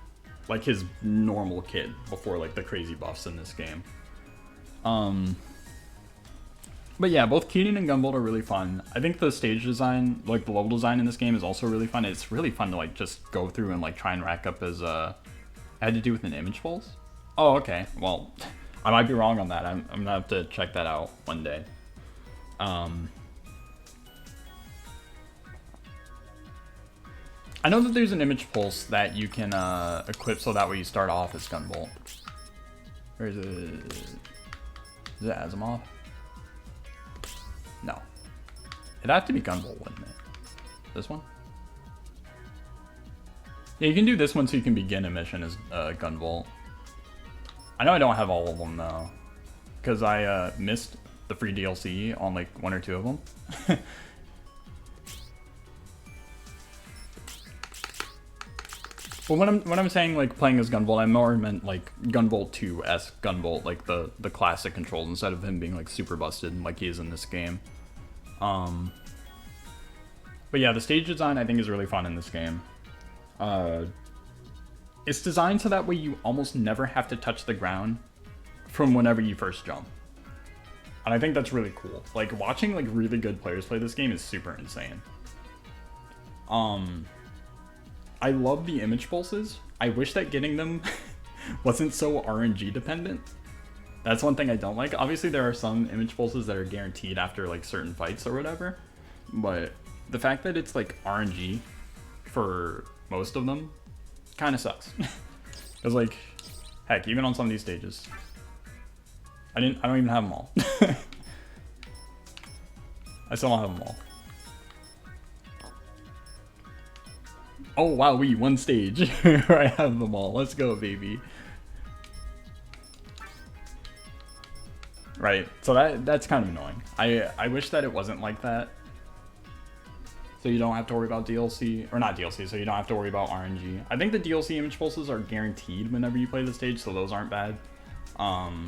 Like his normal kid before like the crazy buffs in this game. But yeah, both Keating and Gunvolt are really fun. I think the stage design, like the level design in this game is also really fun. It's really fun to like just go through and like try and rack up as I had to do with an image pulse. Oh, okay. Well, I might be wrong on that. I'm gonna have to check that out one day. I know that there's an image pulse that you can equip so that way you start off as Gunvolt. Or is it Asimov? No. It'd have to be Gunvolt, wouldn't it? This one? Yeah, you can do this one so you can begin a mission as Gunvolt. I know I don't have all of them though, because I missed the free DLC on like 1 or 2 of them. But when I'm saying like playing as Gunvolt, I more meant like Gunvolt 2-esque Gunvolt, like the classic controls instead of him being like super busted like he is in this game. But yeah, the stage design I think is really fun in this game. It's designed so that way you almost never have to touch the ground from whenever you first jump. And I think that's really cool. Like watching like really good players play this game is super insane. I love the image pulses. I wish that getting them wasn't so RNG dependent. That's one thing I don't like. Obviously there are some image pulses that are guaranteed after like certain fights or whatever, but the fact that it's like RNG for most of them kind of sucks. Because like, heck, even on some of these stages, I don't even have them all. I still don't have them all. Oh wow, one stage where I have them all. Let's go, baby. Right, so that's kind of annoying. I wish that it wasn't like that. So you don't have to worry about DLC, or not DLC, so you don't have to worry about RNG. I think the DLC image pulses are guaranteed whenever you play the stage, so those aren't bad. But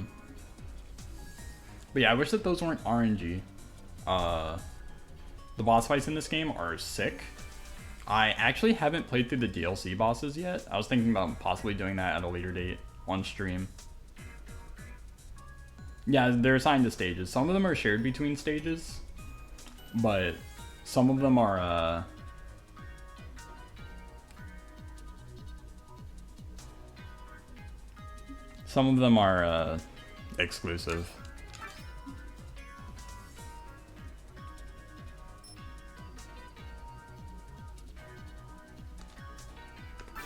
yeah, I wish that those weren't RNG. The boss fights in this game are sick. I actually haven't played through the DLC bosses yet. I was thinking about possibly doing that at a later date on stream. Yeah, they're assigned to stages. Some of them are shared between stages, but some of them are exclusive.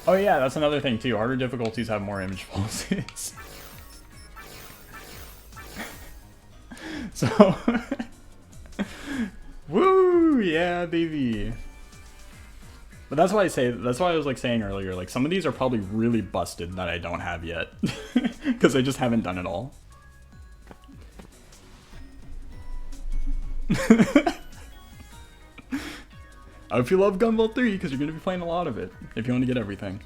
Oh yeah, that's another thing too. Harder difficulties have more image pulses. So, woo, yeah, baby. But that's why I was like saying earlier, like some of these are probably really busted that I don't have yet, because I just haven't done it all. I hope you love Gunvolt 3, because you're going to be playing a lot of it, if you want to get everything.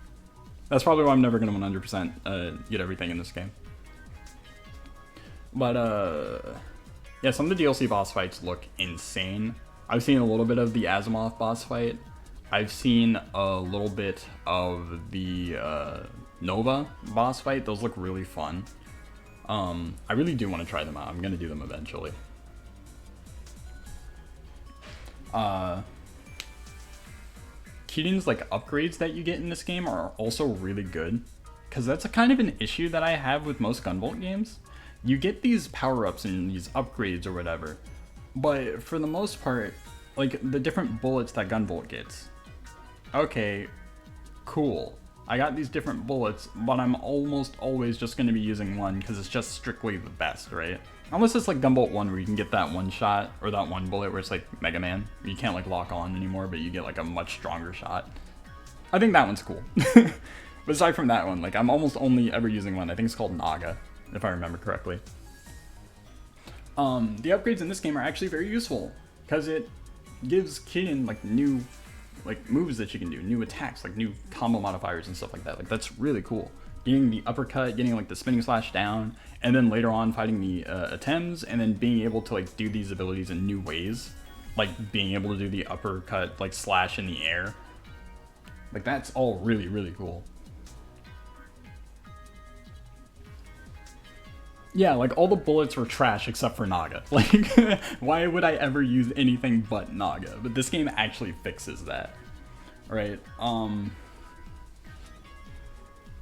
That's probably why I'm never going to 100% get everything in this game. But, yeah, some of the DLC boss fights look insane. I've seen a little bit of the Asimov boss fight. I've seen a little bit of the Nova boss fight. Those look really fun. I really do want to try them out. I'm going to do them eventually. Keating's like upgrades that you get in this game are also really good, because that's a kind of an issue that I have with most Gunvolt games. You get these power-ups and these upgrades or whatever, but for the most part, like the different bullets that Gunvolt gets, okay, cool, I got these different bullets, but I'm almost always just going to be using one because it's just strictly the best, right? Unless it's like Gunvolt 1 where you can get that one shot, or that one bullet where it's like Mega Man. You can't like lock on anymore, but you get like a much stronger shot. I think that one's cool. But aside from that one, like I'm almost only ever using one. I think it's called Naga, if I remember correctly. The upgrades in this game are actually very useful, because it gives Keating like new like moves that you can do, new attacks, like new combo modifiers and stuff like that. Like that's really cool. Getting the uppercut, getting like the spinning slash down, and then later on fighting the Atems, and then being able to like do these abilities in new ways, like being able to do the uppercut like slash in the air. Like that's all really, really cool. Yeah, like all the bullets were trash except for Naga. Like, why would I ever use anything but Naga? But this game actually fixes that. Right,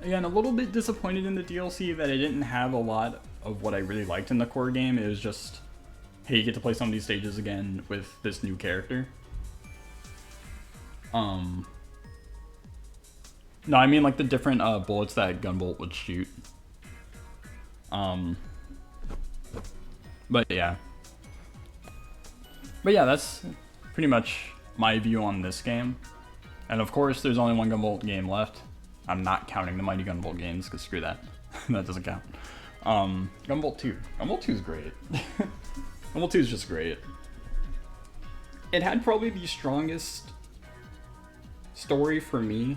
again, a little bit disappointed in the DLC that it didn't have a lot of what I really liked in the core game. It was just, hey, you get to play some of these stages again with this new character. No, I mean like the different bullets that Gunvolt would shoot. But yeah. But yeah, that's pretty much my view on this game. And of course, there's only one Gunvolt game left. I'm not counting the Mighty Gunvolt games, because screw that. That doesn't count. Gunvolt 2. Gunvolt 2 is great. Gunvolt 2 is just great. It had probably the strongest story for me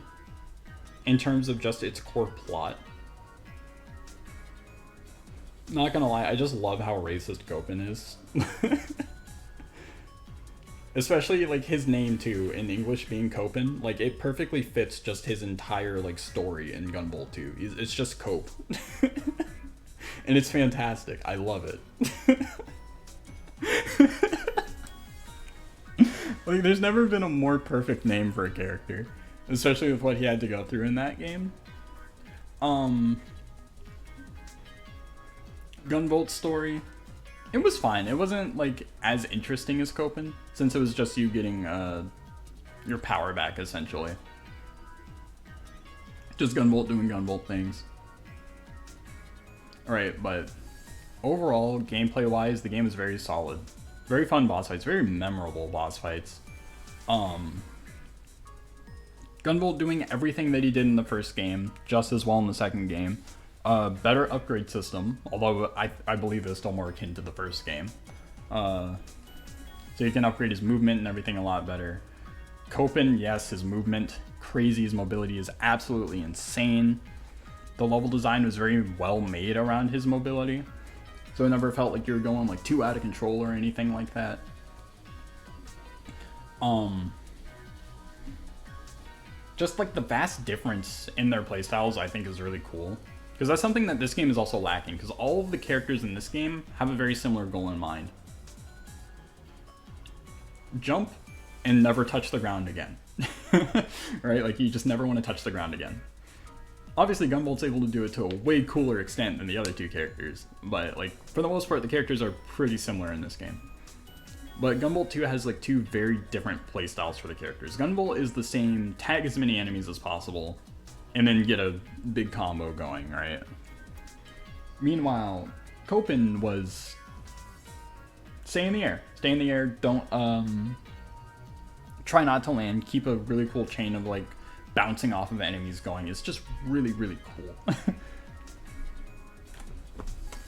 in terms of just its core plot. Not gonna lie, I just love how racist Copen is. Especially like his name too, in English being Copen, like it perfectly fits just his entire like story in Gunvolt 2. It's just Cope. And it's fantastic. I love it. Like there's never been a more perfect name for a character, especially with what he had to go through in that game. Gunvolt's story, it was fine. It wasn't like as interesting as Copen, since it was just you getting your power back essentially. Just Gunvolt doing Gunvolt things. Alright, but overall, gameplay wise, the game is very solid. Very fun boss fights, very memorable boss fights. Gunvolt doing everything that he did in the first game, just as well in the second game. Better upgrade system, although I believe it's still more akin to the first game. So you can upgrade his movement and everything a lot better. Copen, yes, his movement, crazy, his mobility is absolutely insane. The level design was very well made around his mobility. So it never felt like you were going like too out of control or anything like that. Just like the vast difference in their playstyles I think is really cool. Because that's something that this game is also lacking, because all of the characters in this game have a very similar goal in mind. Jump and never touch the ground again. Right? Like you just never want to touch the ground again. Obviously Gunvolt's able to do it to a way cooler extent than the other two characters, but like for the most part the characters are pretty similar in this game. But Gunvolt 2 has like two very different playstyles for the characters. Gunvolt is the same, tag as many enemies as possible, and then get a big combo going, right? Meanwhile, Copen was stay in the air. Stay in the air, don't try not to land, keep a really cool chain of like bouncing off of enemies going. It's just really, really cool.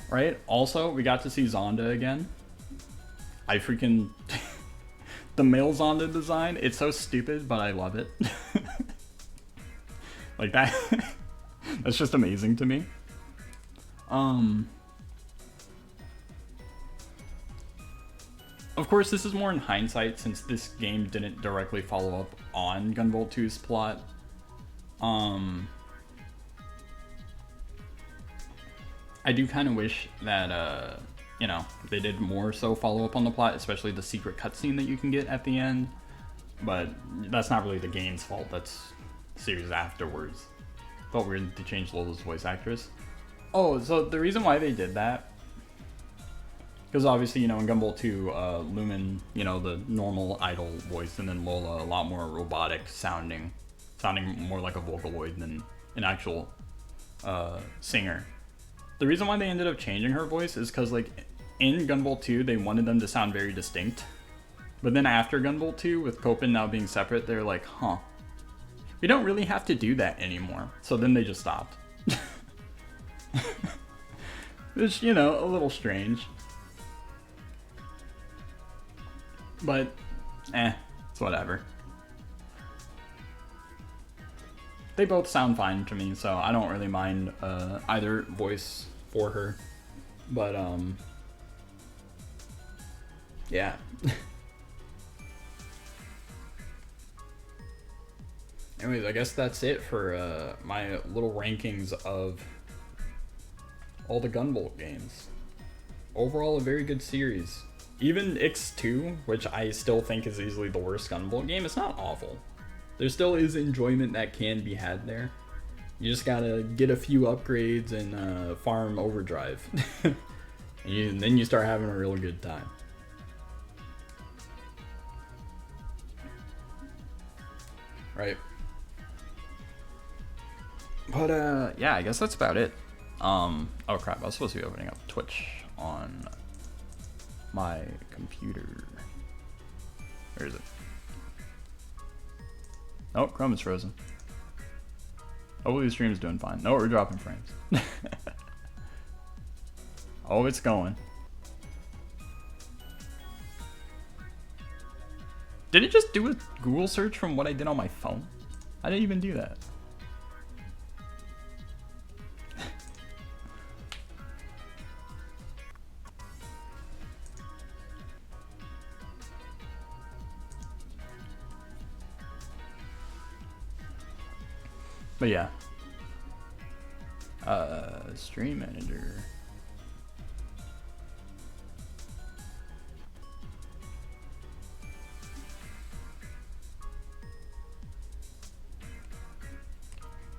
Right? Also, we got to see Zonda again. I freaking... the male Zonda design, it's so stupid, but I love it. Like that... that's just amazing to me. Of course, this is more in hindsight, since this game didn't directly follow up on Gunvolt 2's plot. I do kind of wish that, you know, they did more so follow up on the plot, especially the secret cutscene that you can get at the end. But that's not really the game's fault, that's series afterwards. Felt weird to change Lola's voice actress. Oh, so the reason why they did that, because obviously, you know, in Gunvolt 2, Lumen, you know, the normal idol voice, and then Lola a lot more robotic sounding more like a Vocaloid than an actual singer. The reason why they ended up changing her voice is because, like, in Gunvolt 2, they wanted them to sound very distinct. But then after Gunvolt 2, with Copen now being separate, they're like, huh, we don't really have to do that anymore. So then they just stopped. Which, you know, a little strange. But, it's whatever. They both sound fine to me, so I don't really mind either voice for her. But, yeah. Anyways, I guess that's it for my little rankings of all the Gunvolt games. Overall, a very good series. Even X2, which I still think is easily the worst Gunvolt game, it's not awful. There still is enjoyment that can be had there. You just gotta get a few upgrades and farm Overdrive. And then you start having a real good time. Right. But yeah, I guess that's about it. Oh crap, I was supposed to be opening up Twitch on my computer. Where is it? Oh, Chrome is frozen. Hopefully the stream's doing fine. No, we're dropping frames. Oh, it's going. Did it just do a Google search from what I did on my phone? I didn't even do that. But yeah. Stream manager.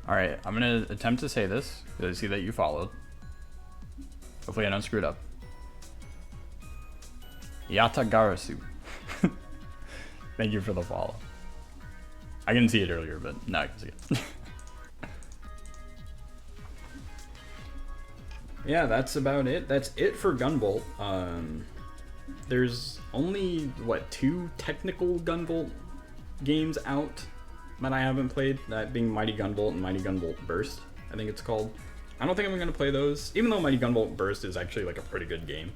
Alright, I'm gonna attempt to say this, because I see that you followed. Hopefully I don't screw it up. Yatagarasu. Thank you for the follow. I didn't see it earlier, but now I can see it. Yeah, that's about it. That's it for Gunvolt. There's only, what, 2 technical Gunvolt games out that I haven't played, that being Mighty Gunvolt and Mighty Gunvolt Burst, I think it's called. I don't think I'm going to play those, even though Mighty Gunvolt Burst is actually like a pretty good game.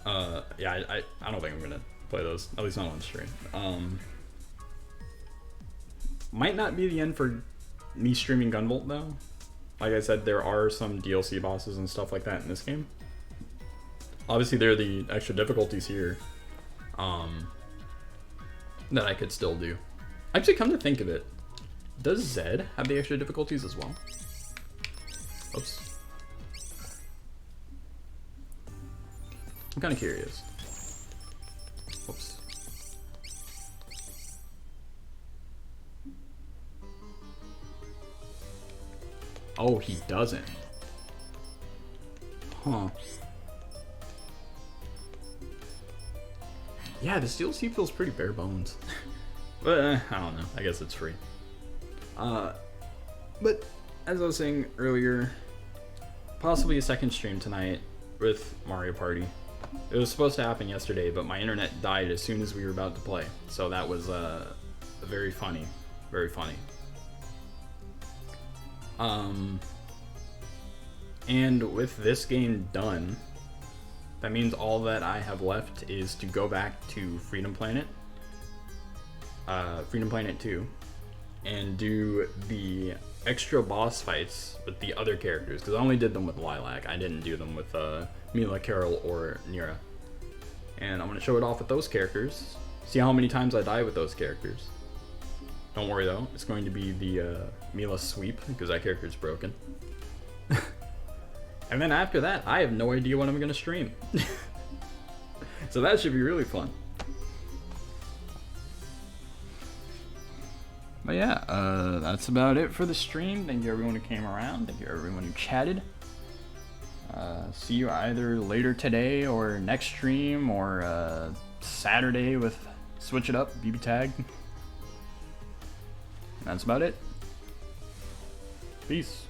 Yeah, I don't think I'm going to play those, at least not on stream. Might not be the end for me streaming Gunvolt though. Like I said, there are some DLC bosses and stuff like that in this game. Obviously, there are the extra difficulties here that I could still do. Actually, come to think of it, does Zed have the extra difficulties as well? Oops. I'm kind of curious. Oops. Oh, he doesn't. Huh. Yeah, this DLC feels pretty bare bones. But I don't know. I guess it's free. But as I was saying earlier, possibly a second stream tonight with Mario Party. It was supposed to happen yesterday, but my internet died as soon as we were about to play. So that was very funny. Very funny. And with this game done, that means all that I have left is to go back to Freedom Planet, Freedom Planet 2, and do the extra boss fights with the other characters, because I only did them with Lilac. I didn't do them with Mila, Carol, or Nira. And I'm going to show it off with those characters, see how many times I die with those characters. Don't worry though, it's going to be the Mila sweep, because that character is broken. And then after that, I have no idea what I'm going to stream. So that should be really fun. But yeah, that's about it for the stream. Thank you everyone who came around. Thank you everyone who chatted. See you either later today or next stream or Saturday with Switch It Up, BB Tag. That's about it. Peace.